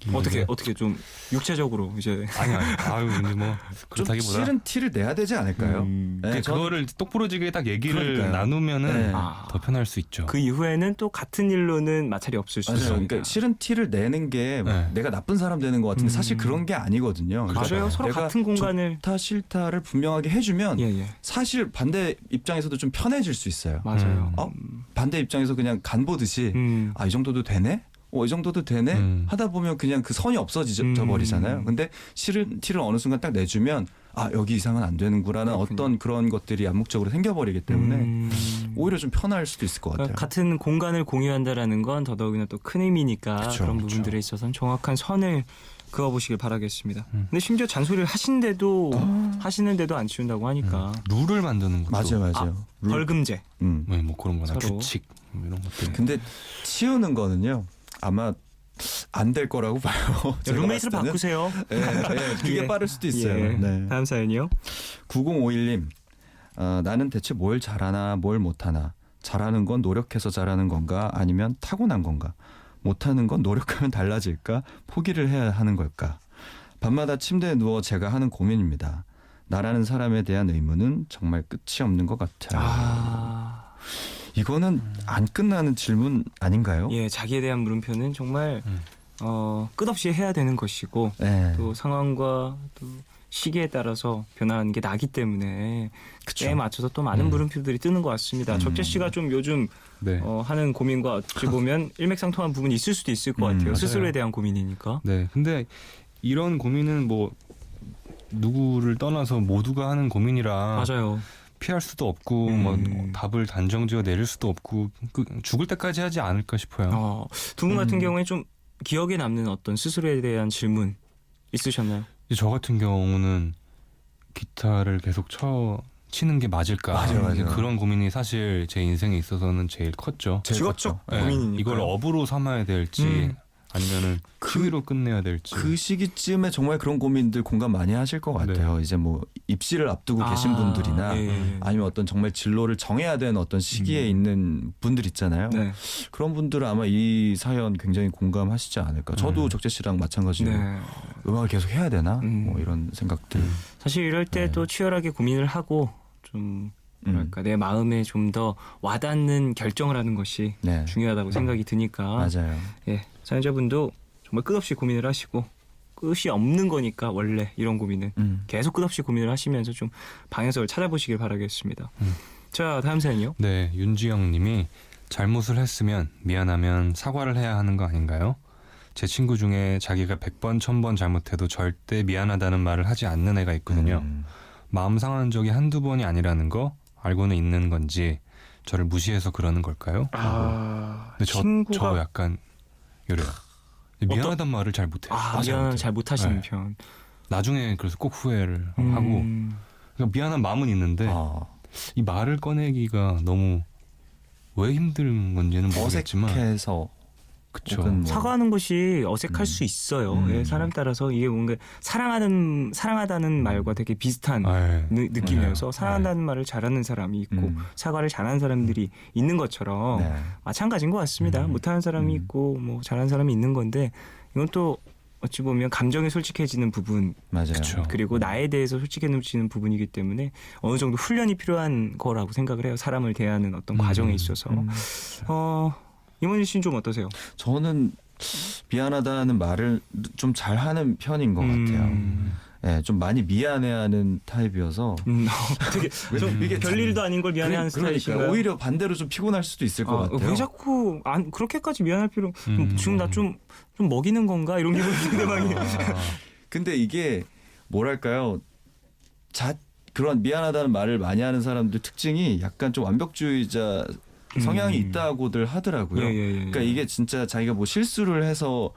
A: 어떻게 좀 육체적으로 이제
E: 아니 아유 이제 뭐
D: 좀
E: 그렇다기보다
D: 싫은 티를 내야 되지 않을까요? 네, 저는
E: 그거를 똑부러지게 딱 얘기를
D: 그러니까요.
E: 나누면은
D: 네.
E: 더 편할 수 있죠.
A: 그 이후에는 또 같은 일로는 마찰이 없을 수
D: 맞아요.
A: 있습니다.
D: 그러니까 싫은 티를 내는 게
E: 네.
D: 내가 나쁜 사람 되는 것 같은데 사실 그런 게 아니거든요. 그러니까
A: 맞아요. 서로
D: 내가
A: 같은 공간을
D: 좋다 싫다를 분명하게 해주면
A: 예, 예.
D: 사실 반대 입장에서도 좀 편해질 수 있어요.
A: 맞아요.
D: 반대 입장에서 그냥 간 보듯이 아 이 정도도 되네? 이 정도도 되네? 하다 보면 그냥 그 선이 없어져 버리잖아요. 근데 싫은 티를 어느 순간 딱 내주면 아 여기 이상은 안 되는구라는 어떤 그런 것들이 암묵적으로 생겨버리기 때문에 오히려 좀 편할 수도 있을 것 같아요.
A: 같은 공간을 공유한다라는 건 더더욱이나 또 큰 의미니까
D: 그쵸,
A: 그런
D: 그쵸.
A: 부분들에 있어서는 정확한 선을 그어보시길 바라겠습니다. 근데 심지어 잔소리를 하시는데도 안 치운다고 하니까
E: 룰을 만드는 것도
D: 맞아요.
A: 벌금제.
E: 뭐 그런 거나
A: 서로.
E: 규칙 뭐 이런 것들.
D: 근데 치우는 거는요 아마 안 될 거라고 봐요. 제가
A: 룸메이트를
D: 봤을 때는.
A: 바꾸세요.
D: 그게
A: 예.
D: 빠를 수도 있어요.
A: 예.
D: 네.
A: 다음 사연이요.
D: 9051님 나는 대체 뭘 잘하나 뭘 못하나 잘하는 건 노력해서 잘하는 건가 아니면 타고난 건가 못하는 건 노력하면 달라질까 포기를 해야 하는 걸까 밤마다 침대에 누워 제가 하는 고민입니다. 나라는 사람에 대한 의문은 정말 끝이 없는 것 같아요. 이거는 안 끝나는 질문 아닌가요?
A: 예, 자기에 대한 물음표는 정말 끝없이 해야 되는 것이고
D: 네.
A: 또 상황과 또 시기에 따라서 변화하는 게 나기 때문에 그때에 맞춰서 또 많은 물음표들이 뜨는 것 같습니다. 적재 씨가 좀 요즘
E: 네.
A: 하는 고민과 어찌 보면 일맥상통한 부분이 있을 수도 있을 것 같아요.
E: 맞아요.
A: 스스로에 대한 고민이니까.
E: 네. 근데 이런 고민은 뭐 누구를 떠나서 모두가 하는 고민이라
A: 맞아요.
E: 피할 수도 없고 뭐 답을 단정지어 내릴 수도 없고 죽을 때까지 하지 않을까 싶어요.
A: 두 분 같은 경우에 좀 기억에 남는 어떤 스스로에 대한 질문 있으셨나요?
E: 저 같은 경우는 기타를 계속 치는 게 맞을까?
D: 맞아요.
E: 그런 고민이 사실 제 인생에 있어서는 제일 컸죠.
A: 직업적
E: 네,
A: 고민이니까.
E: 이걸 업으로 삼아야 될지 아니면은 취미로 끝내야 될지.
D: 그 시기쯤에 정말 그런 고민들 공감 많이 하실 것 같아요. 이제 뭐 입시를 앞두고 계신 분들이나
A: 예.
D: 아니면 어떤 정말 진로를 정해야 되는 어떤 시기에 있는 분들 있잖아요.
A: 네.
D: 그런 분들은 아마 이 사연 굉장히 공감하시지 않을까. 저도 적재 씨랑 마찬가지로
A: 네.
D: 음악을 계속 해야 되나 뭐 이런 생각들.
A: 사실 이럴 때 또 치열하게 고민을 하고 좀 뭐랄까 내 마음에 좀 더 와닿는 결정을 하는 것이
D: 네.
A: 중요하다고 생각이 드니까
D: 맞아요.
A: 예, 사연자분도 정말 끝없이 고민을 하시고 끝이 없는 거니까 원래 이런 고민은 계속 끝없이 고민을 하시면서 좀 방향성을 찾아보시길 바라겠습니다. 자, 다음 사연이요.
E: 네, 윤지영 님이 잘못을 했으면 미안하면 사과를 해야 하는 거 아닌가요? 제 친구 중에 자기가 100번, 1000번 잘못해도 절대 미안하다는 말을 하지 않는 애가 있거든요. 마음 상한 적이 한두 번이 아니라는 거 알고는 있는 건지 저를 무시해서 그러는 걸까요? 근데 저 약간 이래요. 미안하단 말을 잘 못해요.
A: 미안은 잘 못하시는
E: 네.
A: 편.
E: 나중에 그래서 꼭 후회를 하고 그러니까 미안한 마음은 있는데 이 말을 꺼내기가 너무 왜 힘든 건지는 모르겠지만
D: 어색해서
E: 그쵸.
D: 혹은 뭐
A: 사과하는 것이 어색할 수 있어요. 예, 사람 따라서 이게 뭔가 사랑하다는 말과 되게 비슷한 느낌이어서 사랑한다는 말을 잘하는 사람이 있고 사과를 잘하는 사람들이 있는 것처럼
D: 네.
A: 마찬가지인 것 같습니다. 못하는 사람이 있고 뭐 잘하는 사람이 있는 건데 이건 또 어찌 보면 감정에 솔직해지는 부분
D: 맞아요.
E: 그쵸.
A: 그리고 나에 대해서 솔직해지는 부분이기 때문에 어느 정도 훈련이 필요한 거라고 생각을 해요. 사람을 대하는 어떤 과정에 있어서. 이문희 씨는 좀 어떠세요?
D: 저는 미안하다는 말을 좀 잘하는 편인 것 같아요. 네, 좀 많이 미안해하는 타입이어서
A: 되게 좀
D: 이게
A: 별일도 아닌 걸 미안해하는 스타일이신가요?
D: 그러니까 오히려 반대로 좀 피곤할 수도 있을 것 같아요.
A: 왜 자꾸 그렇게까지 미안할 필요? 지금 나 좀 먹이는 건가 이런 기분이 드는데 막이.
D: 근데 이게 뭐랄까요? 그런 미안하다는 말을 많이 하는 사람들 특징이 약간 좀 완벽주의자 성향이 있다고들 하더라고요. 그러니까 이게 진짜 자기가 뭐 실수를 해서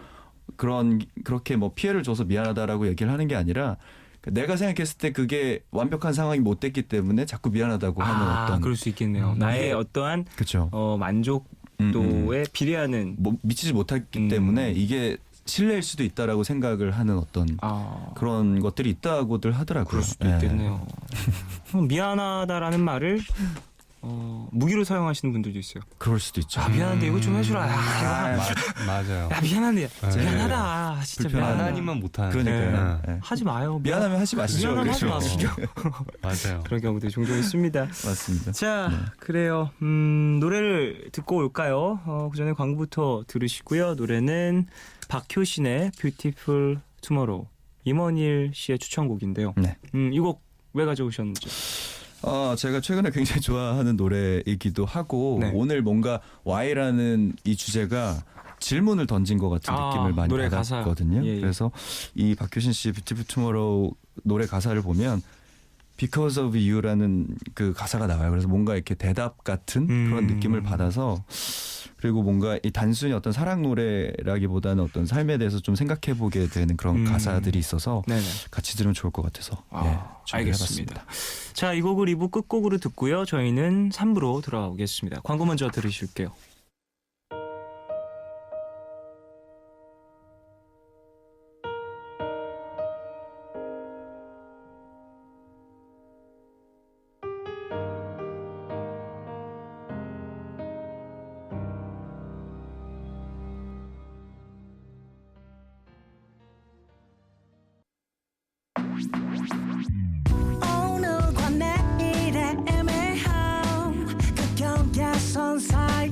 D: 그렇게 뭐 피해를 줘서 미안하다라고 얘기를 하는 게 아니라 내가 생각했을 때 그게 완벽한 상황이 못 됐기 때문에 자꾸 미안하다고 하는 어떤
A: 그럴 수 있겠네요. 나의 어떠한
D: 그렇죠.
A: 만족도에 비례하는
D: 뭐 미치지 못했기 때문에 이게 신뢰일 수도 있다라고 생각을 하는 어떤 그런 것들이 있다고들 하더라고요.
A: 그럴 수도 있겠네요. 미안하다라는 말을 무기로 사용하시는 분들도 있어요.
D: 그럴 수도 있죠.
A: 미안한데 이거 좀 해주라.
E: 맞아요.
A: 미안한데
E: 네.
A: 미안하다. 진짜
D: 불편하다.
A: 미안하다.
E: 하나님만 못하는.
D: 그러니까요.
E: 네.
D: 네.
A: 하지 마요.
D: 미안하면 하지 마시죠.
A: 미안하면 하지
D: 그렇죠.
A: 마시죠.
E: 맞아요.
A: 그런 경우도 종종 있습니다.
D: 맞습니다.
A: 자, 그래요. 노래를 듣고 올까요? 그 전에 광고부터 들으시고요. 노래는 박효신의 Beautiful Tomorrow, 임원일 씨의 추천곡인데요.
D: 네.
A: 이 곡 왜 가져오셨는지.
D: 제가 최근에 굉장히 좋아하는 노래이기도 하고
A: 네.
D: 오늘 뭔가 Y라는 이 주제가 질문을 던진 것 같은 느낌을 많이
A: 노래
D: 받았거든요.
A: 가사. 예.
D: 그래서 이 박효신 씨 Beautiful Tomorrow 노래 가사를 보면 Because of You라는 그 가사가 나와요. 그래서 뭔가 이렇게 대답 같은 그런 느낌을 받아서 그리고 뭔가 이 단순히 어떤 사랑 노래라기보다는 어떤 삶에 대해서 좀 생각해보게 되는 그런 가사들이 있어서
A: 네네.
D: 같이 들으면 좋을 것 같아서
A: 알겠습니다. 자, 이 곡을 2부 끝곡으로 듣고요. 저희는 3부로 돌아오겠습니다. 광고 먼저 들으실게요.
F: 오늘과 내일의 애매함 그 경계선 사이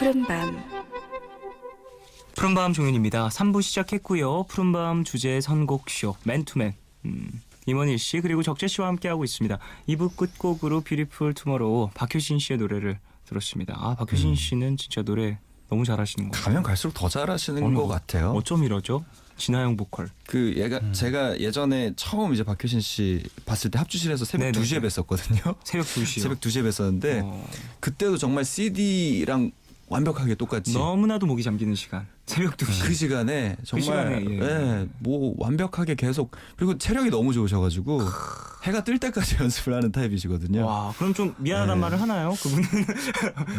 F: 푸른밤.
A: 푸른밤 종윤입니다. 3부 시작했고요. 푸른밤 주제 선곡쇼 맨투맨 임원일 씨 그리고 적재 씨와 함께하고 있습니다. 2부 끝곡으로 뷰티풀 투모로우 박효신 씨의 노래를 들었습니다. 아 박효신 씨는 진짜 노래 너무 잘하시는 것 같아요.
D: 가면 갈수록 더 잘하시는
A: 어머,
D: 것 같아요.
A: 어쩜 이러죠? 진아영 보컬.
D: 그 얘가 제가 예전에 처음 이제 박효신 씨 봤을 때 합주실에서 새벽
A: 네네.
D: 2시에 뵀었거든요.
A: 새벽 2시요.
D: 새벽 2시에 뵀었는데 그때도 정말 CD랑 완벽하게 똑같이
A: 너무나도 목이 잠기는 시간. 새벽 2시.
D: 그 시간에 정말
A: 시간에, 예.
D: 예, 뭐 완벽하게 계속 그리고 체력이 너무 좋으셔가지고 해가 뜰 때까지 연습을 하는 타입이시거든요.
A: 와, 그럼 좀 미안하단
D: 네.
A: 말을 하나요? 그분은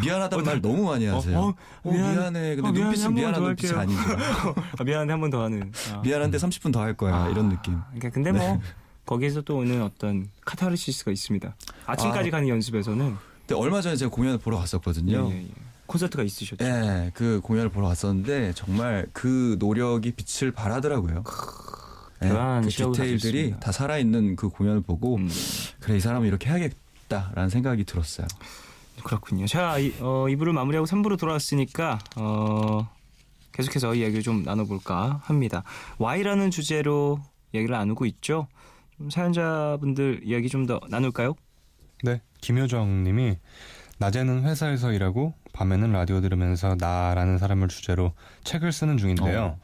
D: 미안하다는 말 너무 많이 하세요. 미안해. 근데 눈빛은 미안한 눈빛이 아니죠.
A: 미안한데 한 번 더 하는. 아.
D: 미안한데 30분 더 할 거야 이런 느낌.
A: 그러니까 근데 뭐 거기에서 또 오는 어떤 카타르시스가 있습니다. 아침까지 가는 연습에서는
D: 근데 얼마 전에 제가 공연을 보러 갔었거든요.
A: 예. 콘서트가 있으셨죠.
D: 예, 그 공연을 보러 갔었는데 정말 그 노력이 빛을 발하더라고요. 예,
A: 대단한
D: 그
A: 시력을
D: 디테일들이
A: 가지셨습니다.
D: 다 살아있는 그 공연을 보고 그래 이 사람은 이렇게 해야겠다라는 생각이 들었어요.
A: 그렇군요. 자, 2부를 마무리하고 3부로 돌아왔으니까 계속해서 이야기를 좀 나눠볼까 합니다. Y라는 주제로 얘기를 나누고 있죠. 좀 사연자분들 이야기 좀 더 나눌까요?
E: 네, 김효정 님이 낮에는 회사에서 일하고 밤에는 라디오 들으면서 나라는 사람을 주제로 책을 쓰는 중인데요.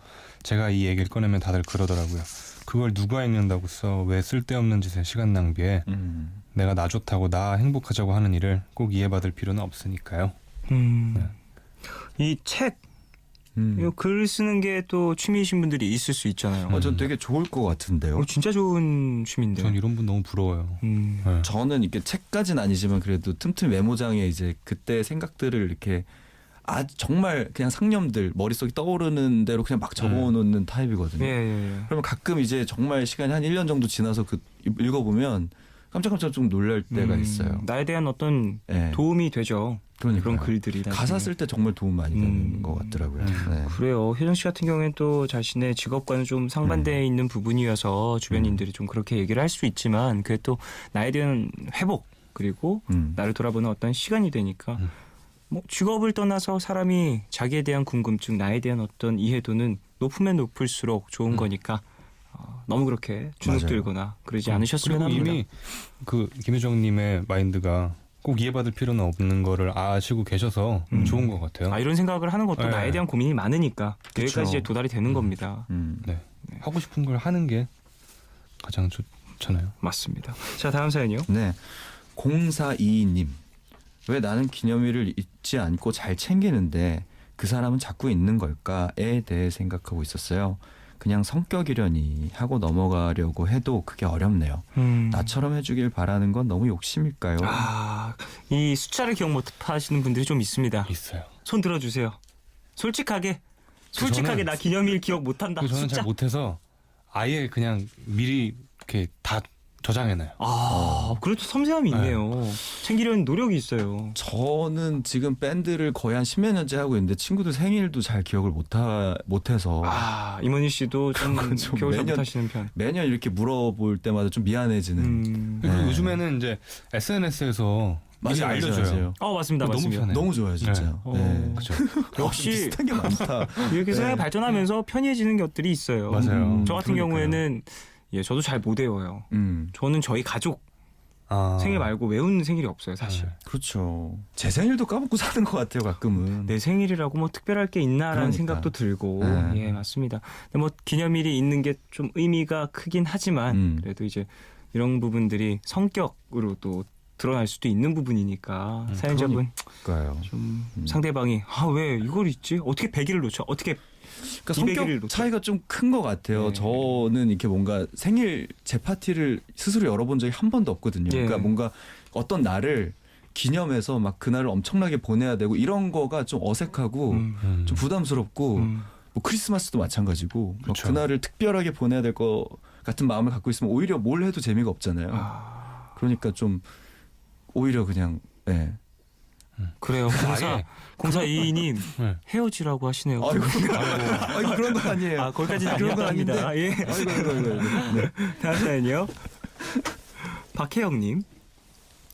E: 제가 이 얘기를 꺼내면 다들 그러더라고요. 그걸 누가 읽는다고 써? 왜 쓸데없는 짓에 시간 낭비해? 내가 나 좋다고 나 행복하자고 하는 일을 꼭 이해받을 필요는 없으니까요.
A: 이 책, 이거 글 쓰는 게 또 취미이신 분들이 있을 수 있잖아요.
D: 전 되게 좋을 것 같은데요.
A: 진짜 좋은 취미인데.
E: 전 이런 분 너무 부러워요. 네.
D: 저는 이게 책까지는 아니지만 그래도 틈틈이 메모장에 이제 그때 생각들을 이렇게 정말 그냥 상념들 머릿속에 떠오르는 대로 그냥 막 적어놓는 타입이거든요.
A: 예.
D: 그러면 가끔 이제 정말 시간이 한 1년 정도 지나서 읽어보면 깜짝깜짝 좀 놀랄 때가 있어요.
A: 나에 대한 어떤
D: 네.
A: 도움이 되죠.
D: 그러니까요.
A: 그런 글들이. 나중에.
D: 가사 쓸 때 정말 도움 많이 되는 것 같더라고요. 네.
A: 그래요. 효정 씨 같은 경우에는 또 자신의 직업과는 좀 상반되어 있는 부분이어서 주변인들이 좀 그렇게 얘기를 할 수 있지만 그게 또 나에 대한 회복 그리고 나를 돌아보는 어떤 시간이 되니까 뭐 직업을 떠나서 사람이 자기에 대한 궁금증, 나에 대한 어떤 이해도는 높으면 높을수록 좋은 거니까 너무 그렇게 주눅들거나 그러지 않으셨으면
E: 그리고
A: 합니다.
E: 이미 그 김효정님의 마인드가 꼭 이해받을 필요는 없는 거를 아시고 계셔서 좋은 것 같아요.
A: 이런 생각을 하는 것도
E: 네.
A: 나에 대한 고민이 많으니까
D: 그쵸.
A: 여기까지 이제 도달이 되는 겁니다.
E: 네. 하고 싶은 걸 하는 게 가장 좋잖아요.
A: 맞습니다. 자, 다음 사연이요.
D: 네. 0422님. 왜 나는 기념일을 잊지 않고 잘 챙기는데 그 사람은 자꾸 잊는 걸까에 대해 생각하고 있었어요. 그냥 성격이려니 하고 넘어가려고 해도 그게 어렵네요. 나처럼 해주길 바라는 건 너무 욕심일까요?
A: 이 숫자를 기억 못 하시는 분들이 좀 있습니다.
E: 있어요.
A: 손 들어주세요. 솔직하게
E: 저는-
A: 나 기념일 기억 못한다.
E: 저는
A: 숫자.
E: 잘 못해서 아예 그냥 미리 이렇게 다 저장해놔요.
A: 그래도 섬세함이 있네요. 챙기려는 노력이 있어요.
D: 저는 지금 밴드를 거의 한 10몇 년째 하고 있는데 친구들 생일도 잘 기억을 못해서
A: 임원희 씨도 좀
D: 좀
A: 기억을 잘
D: 매년-
A: 못하시는 편.
D: 매년 이렇게 물어볼 때마다 좀 미안해지는.
E: 그리고
D: 네.
E: 요즘에는 이제 SNS에서 미리 알려줘요.
A: 맞습니다.
E: 너무
A: 맞습니다.
E: 편해요.
D: 너무 좋아요 진짜.
A: 네.
D: 네.
E: 그죠.
A: 역시
D: 비슷한 게 많다.
A: 이렇게 세상이 발전하면서 편리해지는 것들이 있어요.
E: 맞아요.
A: 저 같은
D: 그러니까요.
A: 경우에는 저도 잘 못 외워요. 저는 저희 가족 생일 말고 외우는 생일이 없어요, 사실.
D: 그렇죠. 제 생일도 까먹고 사는 것 같아요 가끔은.
A: 내 생일이라고 뭐 특별할 게 있나라는
D: 그러니까.
A: 생각도 들고
D: 네.
A: 예 맞습니다. 근데 뭐 기념일이 있는 게 좀 의미가 크긴 하지만 그래도 이제 이런 부분들이 성격으로 또 드러날 수도 있는 부분이니까 사연자분
D: 그러니까요.
A: 좀 상대방이 왜 이걸 잊지? 어떻게 100일을 놓쳐? 어떻게
D: 그러니까
A: 200일
D: 성격
A: 놓쳐?
D: 차이가 좀 큰 것 같아요.
A: 네.
D: 저는 이렇게 뭔가 생일 제 파티를 스스로 열어본 적이 한 번도 없거든요.
A: 예.
D: 그러니까 뭔가 어떤 날을 기념해서 막 그날을 엄청나게 보내야 되고 이런 거가 좀 어색하고 좀 부담스럽고 뭐 크리스마스도 마찬가지고 막
E: 그쵸.
D: 그날을 특별하게 보내야 될 것 같은 마음을 갖고 있으면 오히려 뭘 해도 재미가 없잖아요. 그러니까 좀 오히려 그냥 네.
A: 그래요. 공사 2님
E: 네.
A: 헤어지라고 하시네요.
D: 아이고 그런 건 아니에요.
A: 거기까지는
D: 그런 건
A: 아닙니다. 예.
D: 아이고. 네.
A: 다음 사연이요. 박혜영님.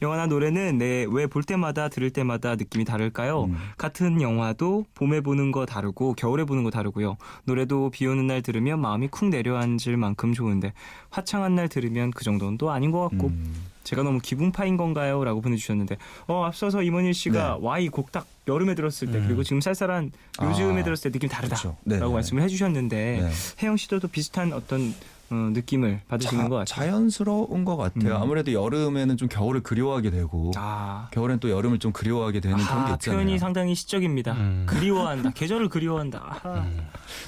A: 영화나 노래는 왜 볼 때마다 들을 때마다 느낌이 다를까요?
D: 음.
A: 같은 영화도 봄에 보는 거 다르고 겨울에 보는 거 다르고요. 노래도 비 오는 날 들으면 마음이 쿵 내려앉을 만큼 좋은데 화창한 날 들으면 그 정도는 또 아닌 것 같고 제가 너무 기분파인 건가요? 라고 보내주셨는데 앞서서 임원일 씨가 Y 곡 딱 여름에 들었을 때 그리고 지금 쌀쌀한 요즘에 들었을 때 느낌 다르다라고
D: 그렇죠. 네네.
A: 말씀을 해주셨는데
D: 네.
A: 혜영 씨도 또 비슷한 어떤 느낌을 받으시는 것 같아요.
D: 자연스러운 것 같아요. 아무래도 여름에는 좀 겨울을 그리워하게 되고 겨울엔 또 여름을 좀 그리워하게 되는 그런 게 있잖아요.
A: 표현이 상당히 시적입니다. 그리워한다. 계절을 그리워한다. 아하.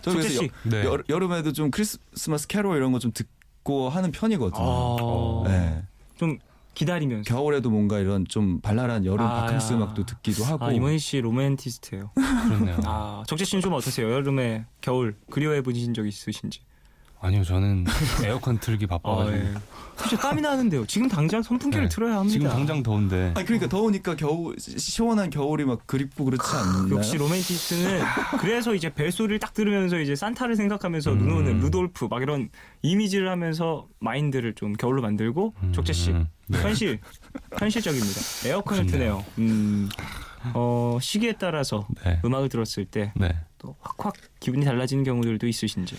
D: 저 그래서
A: 씨.
E: 네.
D: 여름에도 좀 크리스마스 캐롤 이런 거 좀 듣고 하는 편이거든요. 네.
A: 좀 기다리면서.
D: 겨울에도 뭔가 이런 좀 발랄한 여름 바캉스 음악도 듣기도 하고.
A: 임원희 씨 로맨티스트예요.
E: 그렇네요.
A: 적재 씨는 좀 어떠세요? 여름에 겨울 그리워해 보신 적 있으신지?
E: 아니요, 저는 에어컨 틀기 바빠가지고.
A: 진짜 땀이 나는데요. 지금 당장 선풍기를
E: 네.
A: 틀어야 합니다.
E: 지금 당장 더운데.
D: 아니 그러니까 더우니까 시원한 겨울이 막 그립고 그렇지 않나요?
A: 역시 로맨티스트는 그래서 이제 벨소리를 딱 들으면서 이제 산타를 생각하면서 눈 오는 루돌프 막 이런 이미지를 하면서 마인드를 좀 겨울로 만들고 적재 씨
E: 네.
A: 현실적입니다. 에어컨을
E: 좋네요.
A: 트네요. 시기에 따라서
E: 네.
A: 음악을 들었을 때
E: 네.
A: 또 확 기분이 달라지는 경우들도 있으신지.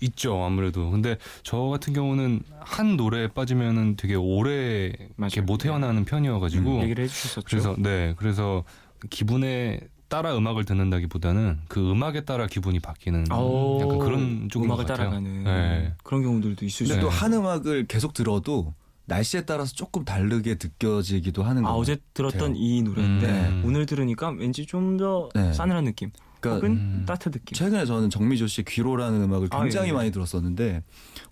E: 있죠, 아무래도. 근데 저 같은 경우는 한 노래에 빠지면은 되게 오래 이렇게 못 헤어나는 편이어가지고.
A: 얘기를 해주셨었죠.
E: 그래서 기분에 따라 음악을 듣는다기보다는 그 음악에 따라 기분이 바뀌는 약간 그런 쪽인
A: 음악을
E: 것 같아요.
A: 따라가는
E: 네.
A: 그런 경우들도 있을 수
D: 근데
A: 있어요.
D: 또 한 음악을 계속 들어도 날씨에 따라서 조금 다르게 느껴지기도 하는 거예요.
A: 어제 들었던 이 노래인데 오늘 들으니까 왠지 좀 더
D: 네.
A: 싸늘한 느낌
D: 그러니까
A: 혹은 따뜻한 느낌.
D: 최근에 저는 정미조 씨 귀로라는 음악을 굉장히
A: 예.
D: 많이 들었었는데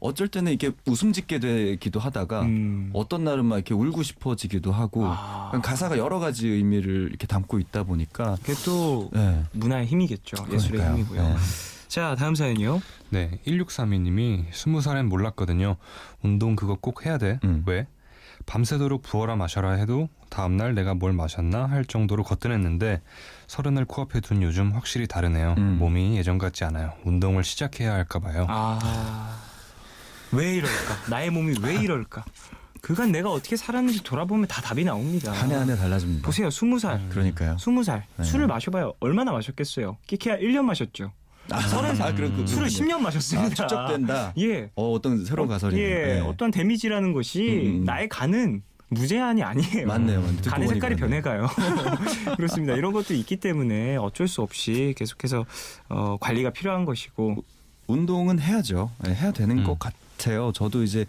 D: 어쩔 때는 이렇게 웃음 짓게 되기도 하다가 어떤 날은 막 이렇게 울고 싶어지기도 하고 가사가 여러 가지 의미를 이렇게 담고 있다 보니까
A: 그게 또
D: 네.
A: 문화의 힘이겠죠. 예술의
D: 그러니까요.
A: 힘이고요.
D: 네.
A: 자, 다음 사연이요.
E: 네, 1632님이 20살엔 몰랐거든요. 운동 그거 꼭 해야 돼. 왜? 밤새도록 부어라 마셔라 해도 다음날 내가 뭘 마셨나 할 정도로 거뜬했는데 30을 코앞에 둔 요즘 확실히 다르네요. 몸이 예전 같지 않아요. 운동을 시작해야 할까 봐요.
A: 왜 이럴까? 나의 몸이 왜 이럴까? 그간 내가 어떻게 살았는지 돌아보면 다 답이 나옵니다.
D: 한 해 한 해 달라집니다.
A: 보세요. 20살.
D: 그러니까요.
A: 20살.
D: 네.
A: 술을 마셔봐요. 얼마나 마셨겠어요? 끼케야 1년 마셨죠. 30살.
D: 그렇군요.
A: 술을 10년 마셨습니다.
D: 축적된다.
A: 예.
D: 어떤 새로운 가설이.
A: 예. 어떤 데미지라는 것이 나의 간은 무제한이 아니에요.
D: 맞네요. 듣고
A: 간의 색깔이
D: 보니까.
A: 변해가요. 그렇습니다. 이런 것도 있기 때문에 어쩔 수 없이 계속해서 관리가 필요한 것이고.
D: 운동은 해야죠. 네, 해야 되는 것 같아요. 저도 이제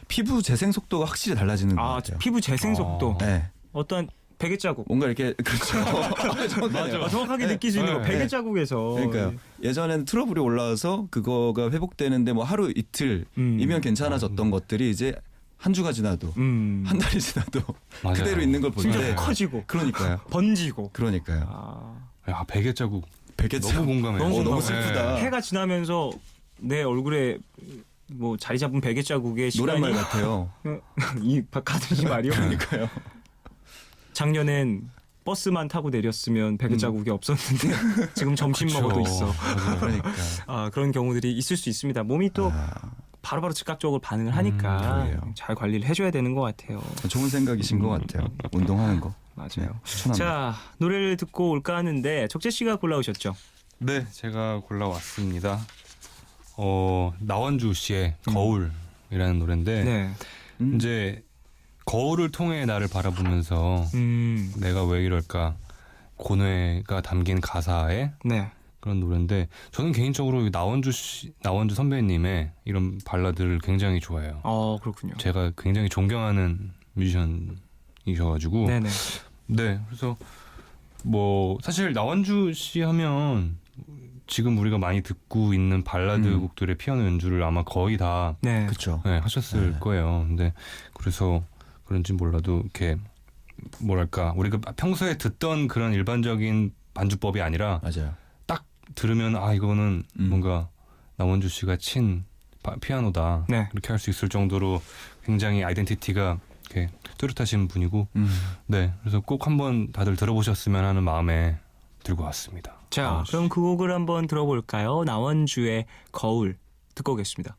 D: 피부 재생 속도가 확실히 달라지는 것 같아요.
A: 피부 재생 속도.
D: 네.
A: 어떠한 베개 자국.
D: 뭔가 이렇게 그렇죠.
A: 정확하게 느낄 수 있는 거.
E: 네.
A: 베개 자국에서.
D: 그러니까요. 예전에는 트러블이 올라와서 그거가 회복되는데 뭐 하루 이틀이면 괜찮아졌던 것들이 이제 한 주가 지나도 한 달이 지나도
E: 맞아요.
D: 그대로 있는 걸
A: 진짜
D: 보는데
A: 커지고.
D: 그러니까요.
A: 번지고.
D: 그러니까요.
E: 야, 베개 자국
D: 베개
E: 너무 공감해요.
A: 너무
D: 너무
A: 공감해요.
D: 슬프다.
A: 해가 지나면서 내 얼굴에 뭐 자리 잡은 베개 자국의 시간이
D: 노랫말 같아요.
A: 이 가든지 말이요.
D: 그러니까요.
A: 작년엔 버스만 타고 내렸으면 베개 자국이 없었는데 지금 점심 먹어도 있어.
D: 그러니까.
A: 그런 경우들이 있을 수 있습니다. 몸이 또 바로바로 즉각적으로 반응을 하니까
D: 그래요.
A: 잘 관리를 해줘야 되는 것 같아요.
D: 좋은 생각이신 것 같아요. 운동하는 거.
A: 맞아요.
D: 네, 추천합니다.
A: 자, 노래를 듣고 올까 하는데 적재 씨가 골라오셨죠?
E: 네, 제가 골라왔습니다. 나원주 씨의 거울이라는 노래인데
A: 네.
E: 이제 거울을 통해 나를 바라보면서 내가 왜 이럴까 고뇌가 담긴 가사에
A: 네.
E: 그런 노래인데 저는 개인적으로 나원주 선배님의 이런 발라드를 굉장히 좋아해요.
A: 그렇군요.
E: 제가 굉장히 존경하는 뮤지션이셔가지고
A: 네네.
E: 네, 그래서 뭐 사실 나원주 씨 하면 지금 우리가 많이 듣고 있는 발라드 곡들의 피아노 연주를 아마 거의 다
A: 네.
D: 그렇죠.
E: 네, 하셨을 거예요. 근데 그래서 그런지 몰라도 이렇게 뭐랄까 우리가 평소에 듣던 그런 일반적인 반주법이 아니라
D: 맞아요.
E: 딱 들으면 이거는 뭔가 나원주 씨가 친 피아노다
A: 네.
E: 이렇게 할 수 있을 정도로 굉장히 아이덴티티가 이렇게 뚜렷하신 분이고 네, 그래서 꼭 한번 다들 들어보셨으면 하는 마음에 들고 왔습니다.
A: 자, 그럼 그 곡을 한번 들어볼까요? 나원주의 거울 듣고 오겠습니다.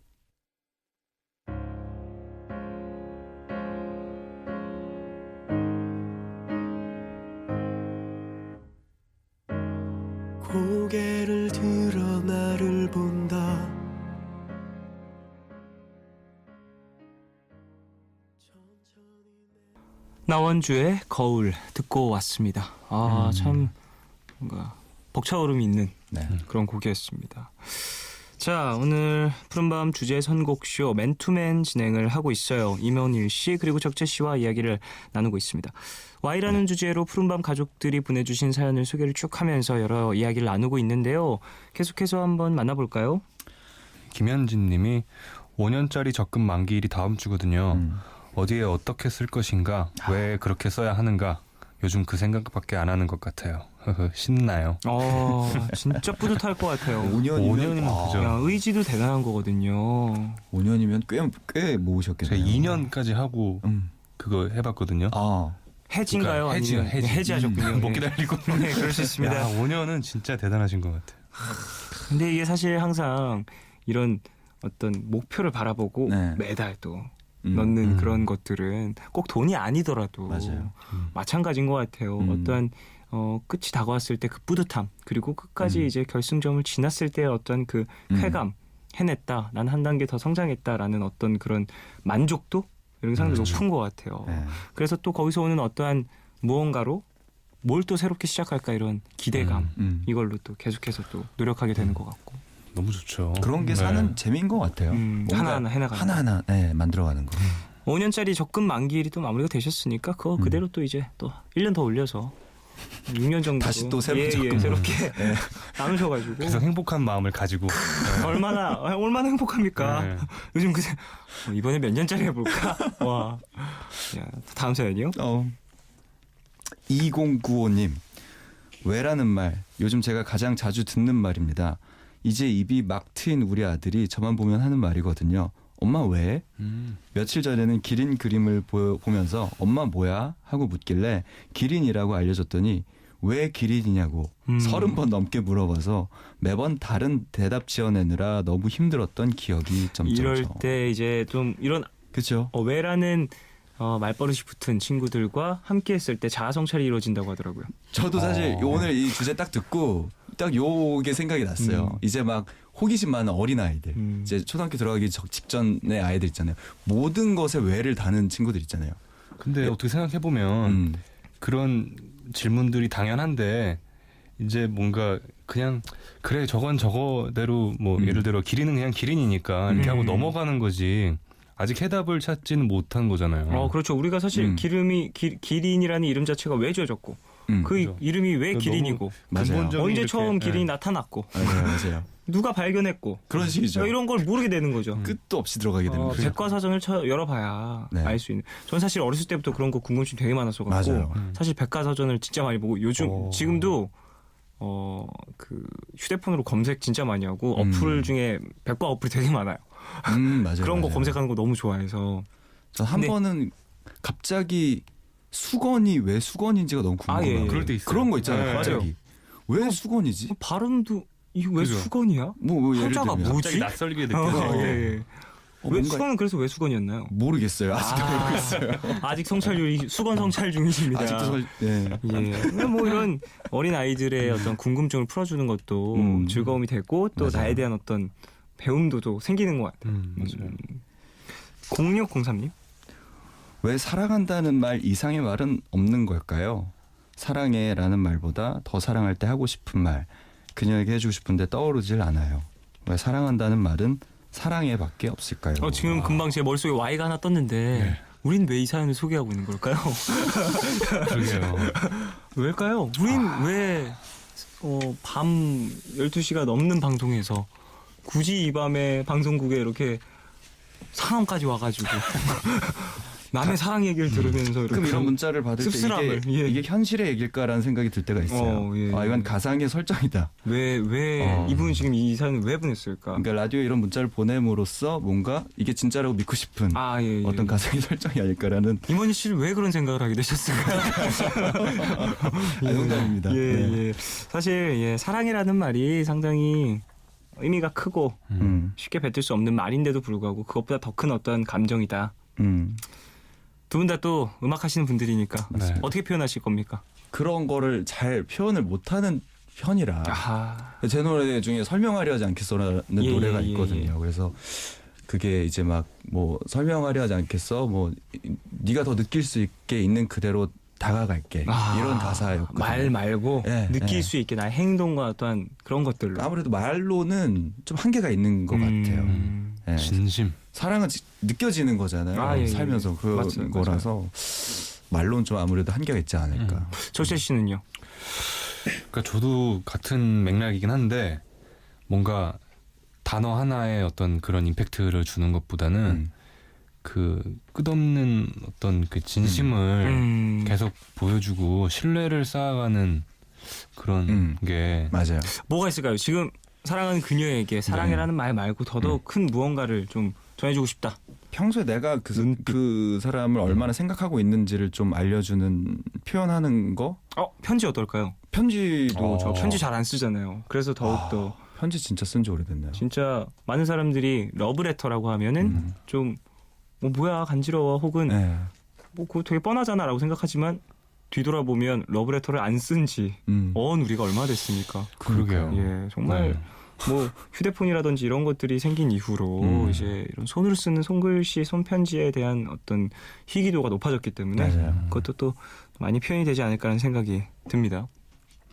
F: 고개를 들어 나를 본다.
A: 나원주의 거울 듣고 왔습니다. 아, 참 뭔가 벅차오름이 있는
D: 네.
A: 그런 곡이었습니다. 자, 오늘 푸른밤 주제 선곡쇼 맨투맨 진행을 하고 있어요. 임원일 씨 그리고 적재 씨와 이야기를 나누고 있습니다. Y라는 주제로 푸른밤 가족들이 보내주신 사연을 소개를 쭉 하면서 여러 이야기를 나누고 있는데요. 계속해서 한번 만나볼까요?
E: 김현진 님이 5년짜리 적금 만기일이 다음 주거든요. 어디에 어떻게 쓸 것인가, 왜 그렇게 써야 하는가, 요즘 그 생각밖에 안 하는 것 같아요. 신나요.
A: 진짜 뿌듯할 것 같아요.
E: 5년이면 그죠.
A: 야, 의지도 대단한 거거든요.
D: 5년이면 꽤 모으셨겠네요.
E: 제가 2년까지 하고 그거 해봤거든요.
D: 아,
A: 해지인가요?
E: 그러니까 해지요,
A: 아니면
E: 해지.
A: 해지하셨군요.
E: 못
A: 네.
E: 기다리고.
A: 네, 그럴 수 있습니다.
E: 야, 5년은 진짜 대단하신 것 같아요.
A: 근데 이게 사실 항상 이런 어떤 목표를 바라보고
D: 네.
A: 매달 또 넣는 그런 것들은 꼭 돈이 아니더라도
D: 맞아요.
A: 마찬가지인 것 같아요. 어떠한 끝이 다가왔을 때 그 뿌듯함 그리고 끝까지 이제 결승점을 지났을 때 어떤 그 쾌감 해냈다. 난 한 단계 더 성장했다라는 어떤 그런 만족도 이런 게 상당히 높은 것 같아요.
D: 네.
A: 그래서 또 거기서 오는 어떠한 무언가로 뭘 또 새롭게 시작할까 이런 기대감 이걸로 또 계속해서 또 노력하게 되는 것 같고
E: 너무 좋죠.
D: 그런 게
E: 네.
D: 사는 재미인 것 같아요. 뭔가
A: 하나하나 해나가는
D: 하나하나 네, 만들어가는 거.
A: 5년짜리 적금 만기일이 또 마무리가 되셨으니까 그거 그대로 또 이제 또 1년 더 올려서 6년 정도
D: 다시 또 새로운 적금.
A: 새롭게 나누셔가지고
E: 계속 행복한 마음을 가지고
A: 얼마나 행복합니까?
E: 네.
A: 요즘 그새 이번에 몇 년짜리 해볼까? 와, 야, 다음 사연이요?
D: 2095님, 왜라는 말 요즘 제가 가장 자주 듣는 말입니다. 이제 입이 막 트인 우리 아들이 저만 보면 하는 말이거든요. 엄마 왜? 며칠 전에는 기린 그림을 보면서 엄마 뭐야? 하고 묻길래 기린이라고 알려줬더니 왜 기린이냐고 30번 넘게 물어봐서 매번 다른 대답 지어내느라 너무 힘들었던 기억이
A: 이럴 때 이제 좀 이런
D: 그렇죠.
A: 왜라는 말버릇이 붙은 친구들과 함께 했을 때 자아 성찰이 이루어진다고 하더라고요.
D: 저도 사실 오늘 이 주제 딱 듣고 딱 요게 생각이 났어요. 이제 막 호기심 많은 어린 아이들, 이제 초등학교 들어가기 직전의 아이들 있잖아요. 모든 것에 왜를 다는 친구들 있잖아요.
E: 근데 어떻게 생각해 보면 그런 질문들이 당연한데 이제 뭔가 그냥 그래 저건 저거대로 뭐 예를 들어 기린은 그냥 기린이니까 이렇게 하고 넘어가는 거지. 아직 해답을 찾지는 못한 거잖아요.
A: 그렇죠. 우리가 사실 기린이라는 이름 자체가 왜 지어졌고 그
E: 그렇죠.
A: 이름이 왜 기린이고
D: 맞아요.
A: 언제
E: 이렇게,
A: 처음 기린이 나타났고
D: 맞아요.
A: 누가 발견했고
D: 그런 식이죠.
A: 이런 걸 모르게 되는 거죠.
D: 끝도 없이 들어가게 되는 거죠.
A: 백과사전을 열어봐야
D: 네.
A: 알 수 있는. 전 사실 어렸을 때부터 그런 거 궁금증 되게 많았어가지고
D: 맞아요.
A: 사실 백과사전을 진짜 많이 보고 요즘 지금도 그 휴대폰으로 검색 진짜 많이 하고 어플 중에 백과 어플이 되게 많아요.
D: 맞아요.
A: 그런 거
D: 맞아요.
A: 검색하는 거 너무 좋아해서.
D: 전 한
A: 근데-
D: 번은 갑자기 수건이 왜 수건인지가 너무 궁금해요.
A: 예.
E: 그럴 때 있어요.
D: 그런 거 있잖아요.
E: 네.
D: 갑자기 왜 수건이지?
A: 발음도 이게 왜
E: 그죠.
A: 수건이야?
D: 뭐 예를
A: 한자가
D: 들면
A: 뭐지?
E: 갑자기 낯설게 느껴져.
A: 예. 왜
D: 뭔가-
A: 수건은 그래서 왜 수건이었나요?
D: 모르겠어요. 아직도 모르겠어요.
A: 아직 성찰률이 수건 성찰 중이십니다.
D: 아직도 예.
A: 예. 뭐 이런 어린 아이들의 어떤 궁금증을 풀어주는 것도 즐거움이 되고 또
D: 맞아요.
A: 나에 대한 어떤 배움도 또 생기는 것 같아요.
E: 맞아요.
A: 0603님?
D: 왜 사랑한다는 말 이상의 말은 없는 걸까요? 사랑해라는 말보다 더 사랑할 때 하고 싶은 말, 그녀에게 해주고 싶은데 떠오르질 않아요. 왜 사랑한다는 말은 사랑해밖에 없을까요?
A: 지금 금방 제 머릿속에 Y가 하나 떴는데 우린 왜 이 사연을 소개하고 있는 걸까요?
E: 그러게요.
A: 왜일까요? 우린 왜 밤 12시가 넘는 방송에서 굳이 이 밤에 방송국에 이렇게 상암까지 와가지고 남의 사랑 얘기를 들으면서 이렇게
D: 가끔 이런 문자를 받을 때
A: 씁쓸함을,
D: 이게,
A: 예.
D: 이게 현실의 얘기일까라는 생각이 들 때가 있어요.
A: 예.
D: 이건 가상의 설정이다.
A: 왜 이분은 지금 이 사연을 왜 보냈을까?
D: 그러니까 라디오에 이런 문자를 보냄으로써 뭔가 이게 진짜라고 믿고 싶은
A: 예.
D: 어떤 가상의 설정이 아닐까라는
A: 임원희 씨는 왜 그런 생각을 하게 되셨을까요?
D: 농담입니다.
A: 예,
D: 네.
A: 예. 사실 사랑이라는 말이 상당히 의미가 크고 쉽게 뱉을 수 없는 말인데도 불구하고 그것보다 더 큰 어떤 감정이다. 두 분 다 또 음악 하시는 분들이니까
E: 네.
A: 어떻게 표현하실 겁니까?
D: 그런 거를 잘 표현을 못하는 편이라
A: 아하.
D: 제 노래 중에 설명하려 하지 않겠어라는
A: 예,
D: 노래가
A: 예, 예,
D: 있거든요.
A: 예.
D: 그래서 그게 이제 막 뭐 설명하려 하지 않겠어, 뭐 네가 더 느낄 수 있게 있는 그대로 다가갈게 이런 가사였거든요.
A: 말 말고
D: 예,
A: 느낄
D: 예.
A: 수 있게 나의 행동과 어떠한 그런 것들로.
D: 아무래도 말로는 좀 한계가 있는 것 같아요. 예.
E: 진심.
D: 사랑은 느껴지는 거잖아요.
A: 아, 예, 예.
D: 살면서 그런
A: 맞아요,
D: 거라서 말로는 좀 아무래도 한계가 있지 않을까.
A: 적재 씨는요?
E: 그러니까 저도 같은 맥락이긴 한데 뭔가 단어 하나에 어떤 그런 임팩트를 주는 것보다는 그 끝없는 어떤 그 진심을 계속 보여주고 신뢰를 쌓아가는 그런 게
D: 맞아요.
A: 뭐가 있을까요? 지금 사랑하는 그녀에게 사랑해라는 말 말고 더더욱 큰 무언가를 좀 전해주고 싶다.
D: 평소에 내가 그 사람을 얼마나 생각하고 있는지를 좀 알려주는 표현하는 거.
A: 편지 어떨까요?
D: 편지도
A: 저 편지 잘 안 쓰잖아요. 그래서 더욱더
D: 편지 진짜 쓴 지 오래됐네요.
A: 진짜 많은 사람들이 러브레터라고 하면은 좀 뭐 뭐야 간지러워 혹은
D: 네.
A: 뭐 그거 되게 뻔하잖아라고 생각하지만 뒤돌아보면 러브레터를 안 쓴 지 우리가 얼마나 됐습니까?
E: 그러게요.
A: 예, 정말 뭐 휴대폰이라든지 이런 것들이 생긴 이후로 이제 이런 손으로 쓰는 손글씨, 손편지에 대한 어떤 희귀도가 높아졌기 때문에
D: 맞아요.
A: 그것도 또 많이 표현이 되지 않을까라는 생각이 듭니다.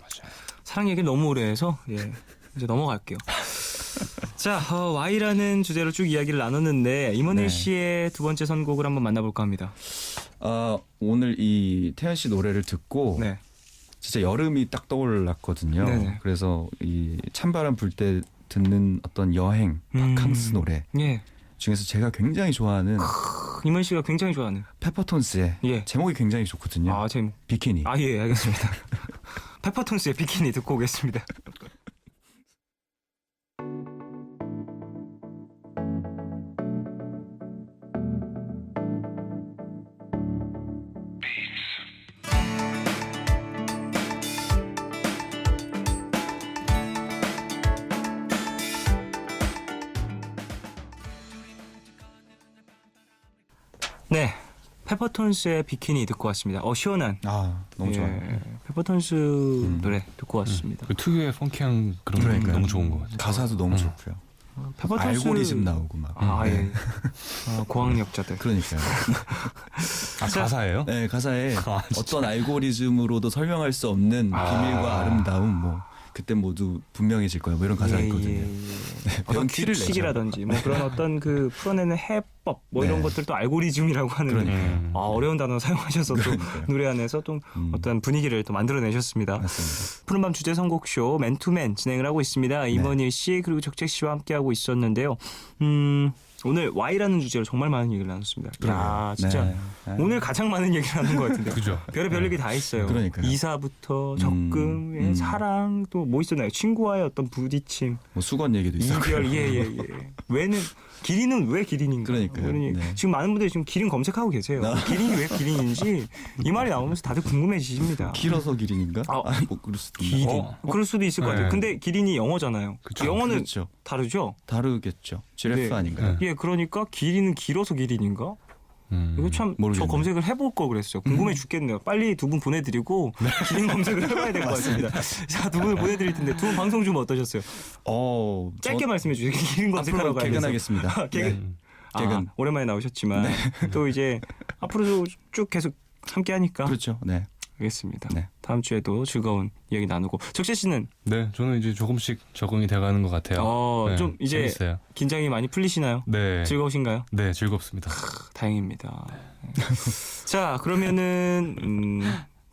E: 맞아요.
A: 사랑 얘기를 너무 오래 해서 이제 넘어갈게요. 자, Y라는 주제로 쭉 이야기를 나눴는데 임원일 씨의 두 번째 선곡을 한번 만나볼까 합니다.
D: 오늘 이 태연 씨 노래를 듣고
A: 네.
D: 진짜 여름이 딱 떠올랐거든요.
A: 네네.
D: 그래서 이 찬바람 불 때 듣는 어떤 여행 바캉스 노래
A: 예.
D: 중에서 제가 굉장히 좋아하는
A: 임원 씨가 굉장히 좋아하는
D: 페퍼톤스의
A: 예.
D: 제목이 굉장히 좋거든요.
A: 제목.
D: 비키니.
A: 예, 알겠습니다. 페퍼톤스의 비키니 듣고 오겠습니다. 네, 페퍼톤스의 비키니 듣고 왔습니다. 시원한.
D: 너무 좋아요.
A: 페퍼톤스 노래 듣고 왔습니다.
E: 그 특유의 펑키한 그런 거
D: 그러니까요.
E: 너무 좋은 것 같아요.
D: 가사도 너무 좋고요.
A: 페퍼톤스
D: 알고리즘 나오고 막.
A: 예. 고학력자들.
D: 그러니까요.
E: 가사예요?
D: 네, 가사에
E: 진짜?
D: 어떤 알고리즘으로도 설명할 수 없는 비밀과 아름다움 뭐 그때 모두 분명해질 거야. 뭐 이런 가사가 있거든요.
A: 어떤
D: 배운 티를 내죠.
A: 규칙이라든지 뭐 그런 어떤 그 풀어내는 해법 뭐 이런 것들도 알고리즘이라고 하는
D: 그러니까요.
A: 어려운 단어 사용하셔서 또
D: 그러니까요.
A: 노래 안에서 또 어떤 분위기를 또 만들어내셨습니다.
D: 맞습니다.
A: 푸른밤 주제 선곡쇼 맨투맨 진행을 하고 있습니다. 임원일 씨 그리고 적재 씨와 함께하고 있었는데요. 오늘 Y라는 주제로 정말 많은 얘기를 나눴습니다. 야, 진짜
D: 네.
A: 오늘 가장 많은 얘기를 나눈 것 같은데.
E: 그죠?
A: 별의 얘기 다 있어요.
D: 그러니까요.
A: 이사부터 적금, 사랑 또 뭐 있었나요? 친구와의 어떤 부딪힘,
D: 뭐 수건 얘기도 있었고.
A: 이별, 왜는 기린은 왜 기린인가?
D: 그러니까요.
A: 뭐 이런 얘기.
D: 네.
A: 지금 많은 분들이 지금 기린 검색하고 계세요. 기린이 왜 기린인지 이 말이 나오면서 다들 궁금해지십니다.
D: 길어서 기린인가? 뭐 그럴 수도 있나?
A: 기린. 그럴 수도 있을 것 같아요.
E: 네.
A: 근데 기린이 영어잖아요. 영어는
D: 그렇죠.
A: 다르죠?
D: 다르겠죠. 지레프
A: 네.
D: 아닌가요?
A: 예, 그러니까 기린은 길어서 기린인가? 이거 참 저
D: 모르겠네요.
A: 검색을 해볼 걸 그랬어요. 궁금해 죽겠네요. 빨리 두 분 보내드리고 기린 검색을 해봐야 될 것 같습니다. 자, 두 분을 보내드릴 텐데 두 분 방송 좀 어떠셨어요? 짧게 말씀해 주세요. 기린 검색하러
D: 앞으로
A: 가야
D: 개근하겠습니다.
A: 개근.
D: 개근.
A: 오랜만에 나오셨지만 또 이제 앞으로도 쭉 계속 함께하니까
D: 그렇죠. 네.
A: 알겠습니다.
D: 네.
A: 다음 주에도 즐거운 이야기 나누고 적재 씨는
E: 네, 저는 이제 조금씩 적응이 돼가는 것 같아요. 네,
A: 좀 이제
E: 재밌어요.
A: 긴장이 많이 풀리시나요?
E: 네,
A: 즐거우신가요?
E: 네, 즐겁습니다.
A: 다행입니다. 자, 그러면은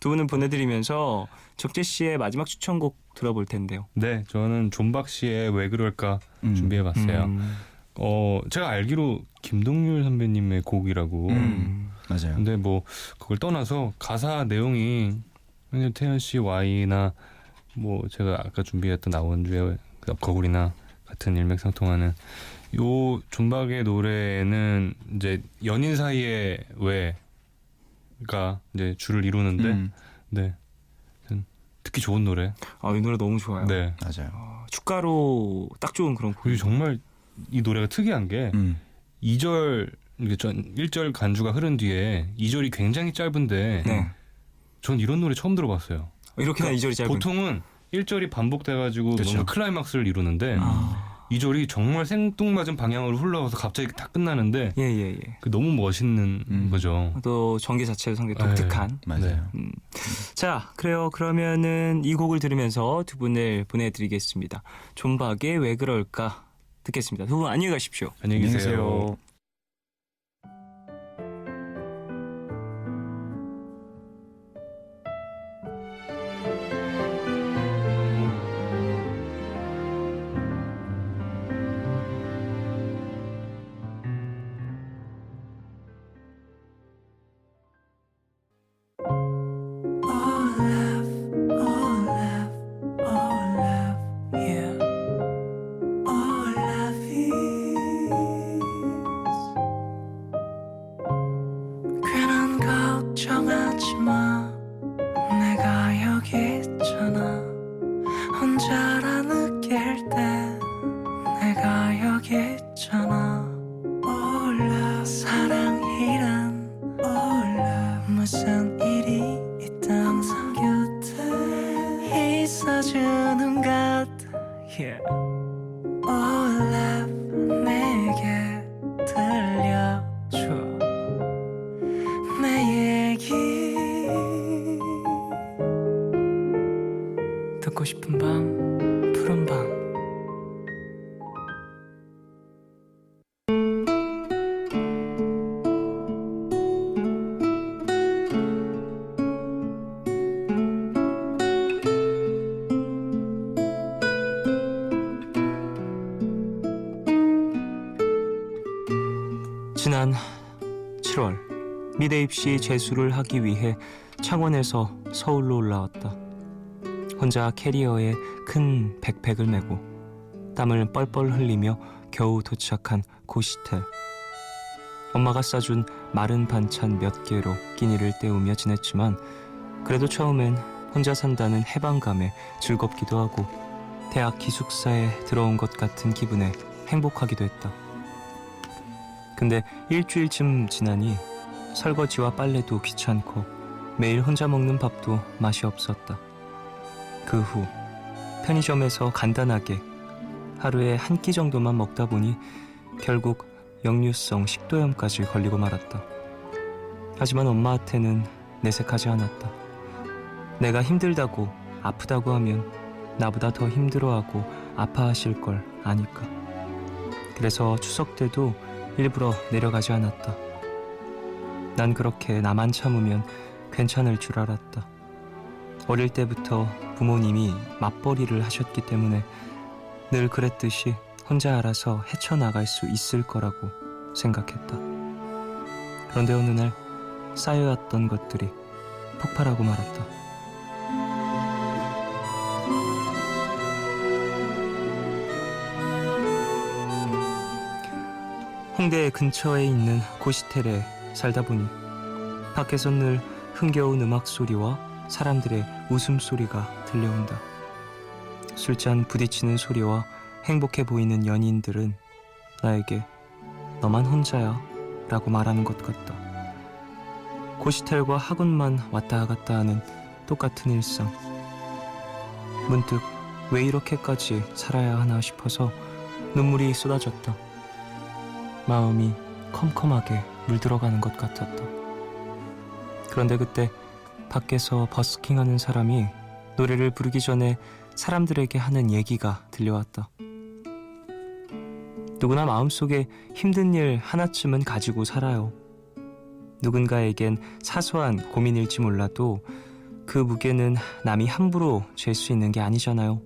A: 두 분을 보내드리면서 적재 씨의 마지막 추천곡 들어볼 텐데요.
E: 네, 저는 존박 씨의 왜 그럴까 준비해봤어요. 제가 알기로 김동률 선배님의 곡이라고.
D: 맞아요.
E: 근데 뭐 그걸 떠나서 가사 내용이 그냥 태연 씨 Y나 뭐 제가 아까 준비했던 나원주의 거구리나 같은 일맥상통하는 요 존박의 노래는 이제 연인 사이의 왜가 이제 주를 이루는데 네 듣기 좋은 노래.
A: 이 노래 너무 좋아요.
E: 네.
D: 맞아요.
A: 축가로 딱 좋은 그런 곡.
E: 그리고 정말 이 노래가 특이한 게 2절 이게 전 1절 간주가 흐른 뒤에 2절이 굉장히 짧은데
A: 네.
E: 전 이런 노래 처음 들어봤어요.
A: 이렇게나 이 절이 짧은.
E: 보통은 1절이 반복돼가지고
D: 그쵸.
E: 뭔가 클라이막스를 이루는데 2절이 정말 생뚱맞은 방향으로 흘러가서 갑자기 다 끝나는데
A: 예예예.
E: 그 너무 멋있는 거죠.
A: 또 전개 자체도 상당히 독특한.
D: 맞아요.
A: 자, 그래요. 그러면은 이 곡을 들으면서 두 분을 보내드리겠습니다. 존박의 왜 그럴까 듣겠습니다. 두 분 안녕히 가십시오.
E: 안녕히 계세요.
F: 괜한 걱정하지 마 내가 여기 있잖아 혼자라 느낄 때 내가 여기 있잖아 몰라 사랑이란 몰라 무슨 일이 있든 항상 곁에 있어주는 것 yeah. 몰라 내게 들려줘 내 얘기 듣고 싶은 밤 푸른 밤
A: 지난 7월 미대 입시 재수를 하기 위해 창원에서 서울로 올라왔다. 혼자 캐리어에 큰 백팩을 메고 땀을 뻘뻘 흘리며 겨우 도착한 고시텔. 엄마가 싸준 마른 반찬 몇 개로 끼니를 때우며 지냈지만 그래도 처음엔 혼자 산다는 해방감에 즐겁기도 하고 대학 기숙사에 들어온 것 같은 기분에 행복하기도 했다. 근데 일주일쯤 지나니 설거지와 빨래도 귀찮고 매일 혼자 먹는 밥도 맛이 없었다. 그 후 편의점에서 간단하게 하루에 한 끼 정도만 먹다 보니 결국 역류성 식도염까지 걸리고 말았다. 하지만 엄마한테는 내색하지 않았다. 내가 힘들다고 아프다고 하면 나보다 더 힘들어하고 아파하실 걸 아니까. 그래서 추석 때도 일부러 내려가지 않았다. 난 그렇게 나만 참으면 괜찮을 줄 알았다. 어릴 때부터 부모님이 맞벌이를 하셨기 때문에 늘 그랬듯이 혼자 알아서 헤쳐나갈 수 있을 거라고 생각했다. 그런데 어느 날 쌓여왔던 것들이 폭발하고 말았다. 홍대 근처에 있는 고시텔에 살다 보니 밖에서 늘 흥겨운 음악 소리와 사람들의 웃음소리가 들려온다. 술잔 부딪히는 소리와 행복해 보이는 연인들은 나에게 너만 혼자야 라고 말하는 것 같다. 고시텔과 학원만 왔다 갔다 하는 똑같은 일상. 문득 왜 이렇게까지 살아야 하나 싶어서 눈물이 쏟아졌다. 마음이 컴컴하게 물들어가는 것 같았다. 그런데 그때 밖에서 버스킹하는 사람이 노래를 부르기 전에 사람들에게 하는 얘기가 들려왔다. 누구나 마음속에 힘든 일 하나쯤은 가지고 살아요. 누군가에겐 사소한 고민일지 몰라도 그 무게는 남이 함부로 잴 수 있는 게 아니잖아요.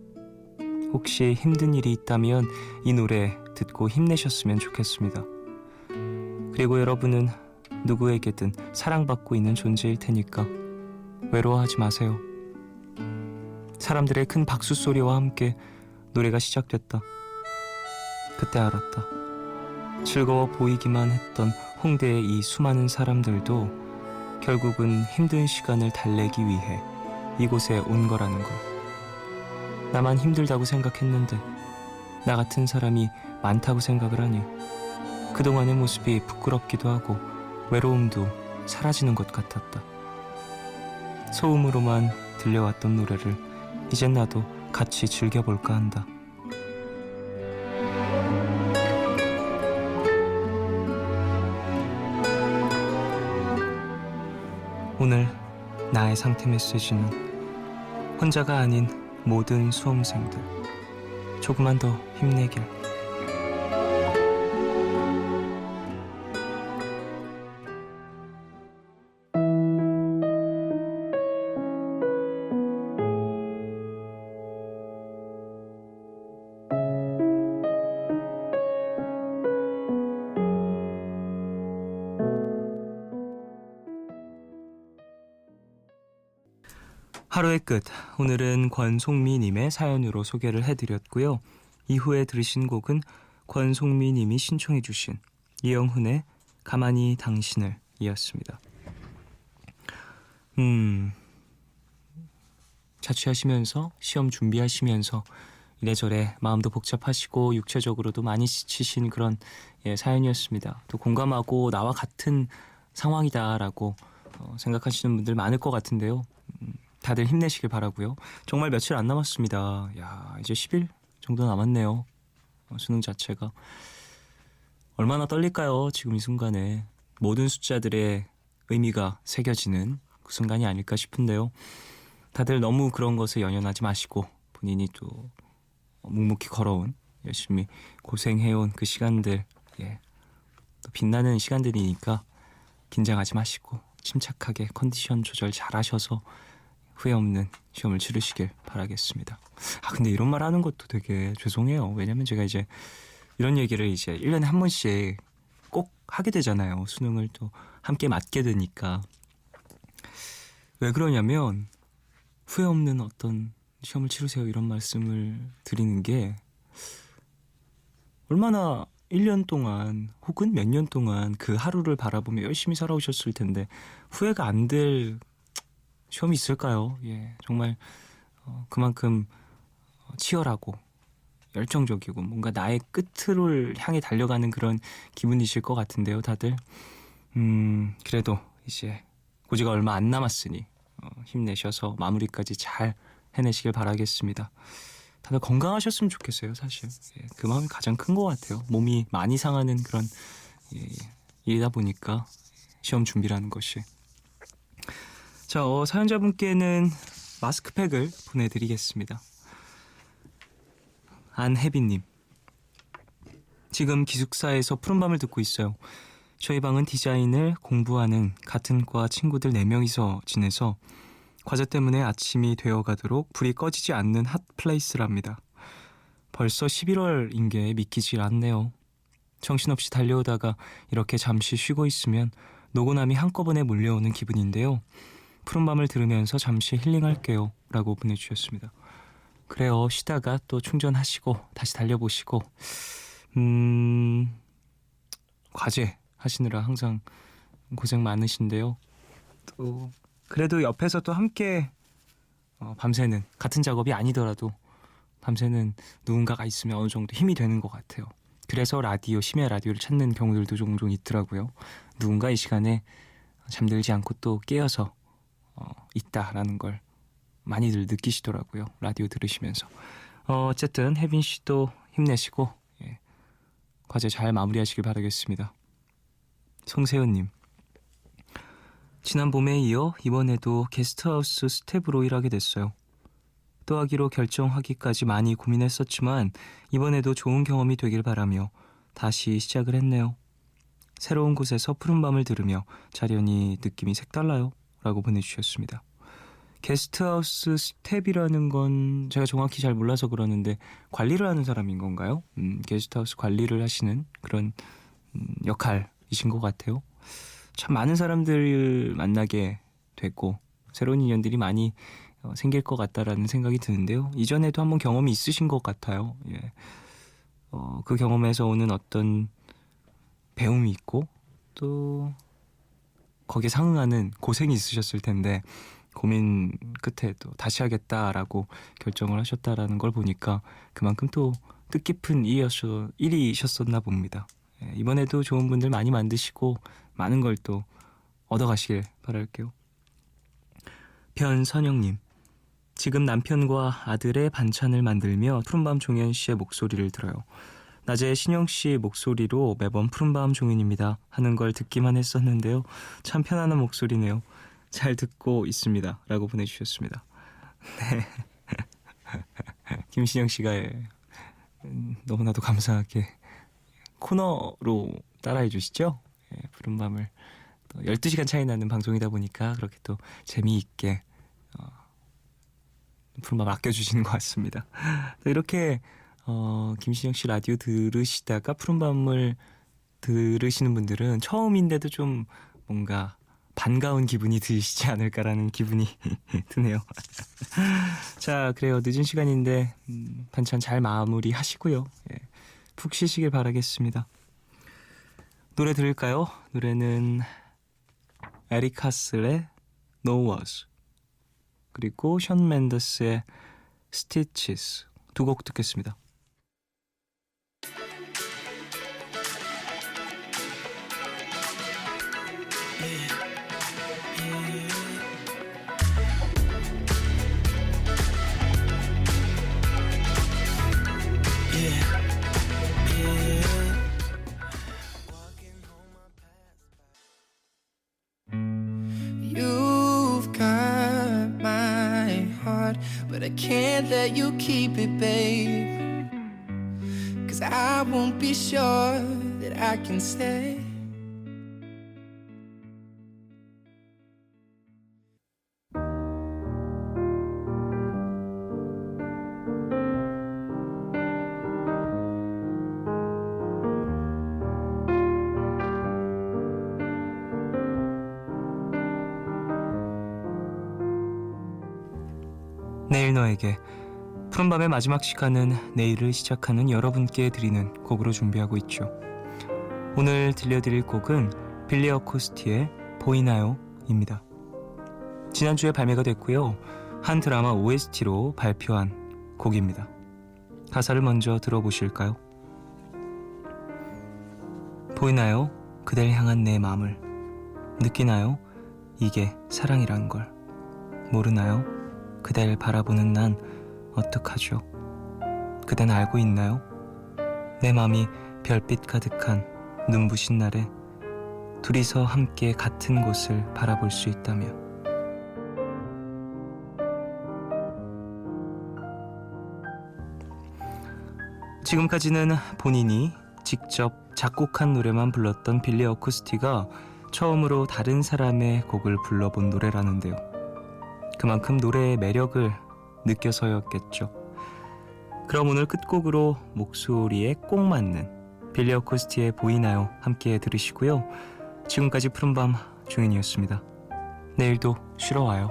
A: 혹시 힘든 일이 있다면 이 노래 듣고 힘내셨으면 좋겠습니다. 그리고 여러분은 누구에게든 사랑받고 있는 존재일 테니까 외로워하지 마세요. 사람들의 큰 박수 소리와 함께 노래가 시작됐다. 그때 알았다. 즐거워 보이기만 했던 홍대의 이 수많은 사람들도 결국은 힘든 시간을 달래기 위해 이곳에 온 거라는 걸. 나만 힘들다고 생각했는데 나 같은 사람이 많다고 생각을 하니 그동안의 모습이 부끄럽기도 하고 외로움도 사라지는 것 같았다. 소음으로만 들려왔던 노래를 이젠 나도 같이 즐겨볼까 한다. 오늘 나의 상태 메시지는 혼자가 아닌 모든 수험생들 조금만 더 힘내길. 하루의 끝, 오늘은 권송미님의 사연으로 소개를 해드렸고요. 이후에 들으신 곡은 권송미님이 신청해 주신 이영훈의 가만히 당신을 이었습니다. 자취하시면서 시험 준비하시면서 이래저래 마음도 복잡하시고 육체적으로도 많이 지치신 그런 사연이었습니다. 또 공감하고 나와 같은 상황이다라고 생각하시는 분들 많을 것 같은데요. 다들 힘내시길 바라고요. 정말 며칠 안 남았습니다. 야, 이제 10일 정도 남았네요. 수능 자체가. 얼마나 떨릴까요? 지금 이 순간에. 모든 숫자들의 의미가 새겨지는 그 순간이 아닐까 싶은데요. 다들 너무 그런 것에 연연하지 마시고 본인이 또 묵묵히 걸어온, 열심히 고생해온 그 시간들, 또 빛나는 시간들이니까 긴장하지 마시고 침착하게 컨디션 조절 잘 하셔서 후회 없는 시험을 치르시길 바라겠습니다. 근데 이런 말 하는 것도 되게 죄송해요. 왜냐면 제가 이제 이런 얘기를 이제 1년에 한 번씩 꼭 하게 되잖아요. 수능을 또 함께 맞게 되니까. 왜 그러냐면 후회 없는 어떤 시험을 치르세요 이런 말씀을 드리는 게 얼마나 1년 동안 혹은 몇 년 동안 그 하루를 바라보며 열심히 살아오셨을 텐데 후회가 안 될 시험이 있을까요? 정말 그만큼 치열하고 열정적이고 뭔가 나의 끝을 향해 달려가는 그런 기분이실 것 같은데요, 다들. 그래도 이제 고지가 얼마 안 남았으니 힘내셔서 마무리까지 잘 해내시길 바라겠습니다. 다들 건강하셨으면 좋겠어요, 사실. 그 마음이 가장 큰 것 같아요. 몸이 많이 상하는 그런 일이다 보니까 시험 준비라는 것이. 자, 사연자분께는 마스크팩을 보내드리겠습니다. 안혜빈님, 지금 기숙사에서 푸른밤을 듣고 있어요. 저희 방은 디자인을 공부하는 같은 과 친구들 4명이서 지내서 과제 때문에 아침이 되어가도록 불이 꺼지지 않는 핫플레이스랍니다. 벌써 11월인 게 믿기지 않네요. 정신없이 달려오다가 이렇게 잠시 쉬고 있으면 노곤함이 한꺼번에 몰려오는 기분인데요. 푸른밤을 들으면서 잠시 힐링할게요 라고 보내주셨습니다. 그래요, 쉬다가 또 충전하시고 다시 달려보시고 과제 하시느라 항상 고생 많으신데요. 또 그래도 옆에서 또 함께 밤새는, 같은 작업이 아니더라도 밤새는 누군가가 있으면 어느 정도 힘이 되는 것 같아요. 그래서 라디오, 심야 라디오를 찾는 경우들도 종종 있더라고요. 누군가 이 시간에 잠들지 않고 또 깨어서 있다라는 걸 많이들 느끼시더라고요. 라디오 들으시면서. 어쨌든 혜빈 씨도 힘내시고 과제 잘 마무리하시길 바라겠습니다. 송세훈님, 지난 봄에 이어 이번에도 게스트하우스 스텝으로 일하게 됐어요. 또 하기로 결정하기까지 많이 고민했었지만 이번에도 좋은 경험이 되길 바라며 다시 시작을 했네요. 새로운 곳에서 푸른밤을 들으며 자려니 느낌이 색달라요 라고 보내주셨습니다. 게스트하우스 스텝이라는 건 제가 정확히 잘 몰라서 그러는데 관리를 하는 사람인 건가요? 게스트하우스 관리를 하시는 그런 역할이신 것 같아요. 참 많은 사람들을 만나게 됐고 새로운 인연들이 많이 생길 것 같다라는 생각이 드는데요. 이전에도 한번 경험이 있으신 것 같아요. 그 경험에서 오는 어떤 배움이 있고 또 거기에 상응하는 고생이 있으셨을 텐데 고민 끝에 또 다시 하겠다라고 결정을 하셨다라는 걸 보니까 그만큼 또 뜻깊은 일이셨었나 봅니다. 이번에도 좋은 분들 많이 만드시고 많은 걸 또 얻어가시길 바랄게요. 변선영님, 지금 남편과 아들의 반찬을 만들며 푸른밤 종현 씨의 목소리를 들어요. 낮에 신영 씨 목소리로 매번 푸른밤 종현입니다 하는 걸 듣기만 했었는데요. 참 편안한 목소리네요. 잘 듣고 있습니다 라고 보내주셨습니다. 네. 김신영 씨가 너무나도 감사하게 코너로 따라해 주시죠. 푸른밤을 또 12시간 차이 나는 방송이다 보니까 그렇게 또 재미있게 푸른밤을 아껴주시는 것 같습니다. 또 이렇게 김신영 씨 라디오 들으시다가 푸른밤을 들으시는 분들은 처음인데도 좀 뭔가 반가운 기분이 드시지 않을까라는 기분이 드네요. 자, 그래요. 늦은 시간인데 반찬 잘 마무리하시고요. 푹 쉬시길 바라겠습니다. 노래 들을까요? 노래는 에릭 카슬의 No Was 그리고 션 맨더스의 Stitches 두 곡 듣겠습니다.
F: You've got my heart, but I can't let you keep it, babe. 'Cause I won't be sure that I can stay.
A: 내일 너에게 푸른밤의 마지막 시간은 내일을 시작하는 여러분께 드리는 곡으로 준비하고 있죠. 오늘 들려드릴 곡은 빌리 어코스티의 보이나요? 입니다. 지난주에 발매가 됐고요. 한 드라마 OST로 발표한 곡입니다. 가사를 먼저 들어보실까요? 보이나요? 그댈 향한 내 마음을. 느끼나요? 이게 사랑이란 걸. 모르나요? 그댈 바라보는 난 어떡하죠? 그댄 알고 있나요? 내 맘이 별빛 가득한 눈부신 날에 둘이서 함께 같은 곳을 바라볼 수 있다며. 지금까지는 본인이 직접 작곡한 노래만 불렀던 빌리 어쿠스티가 처음으로 다른 사람의 곡을 불러본 노래라는데요. 그만큼 노래의 매력을 느껴서였겠죠. 그럼 오늘 끝곡으로 목소리에 꼭 맞는 빌리 어쿠스티의 보이나요? 함께 들으시고요. 지금까지 푸른밤 종현이었습니다. 내일도 쉬러 와요.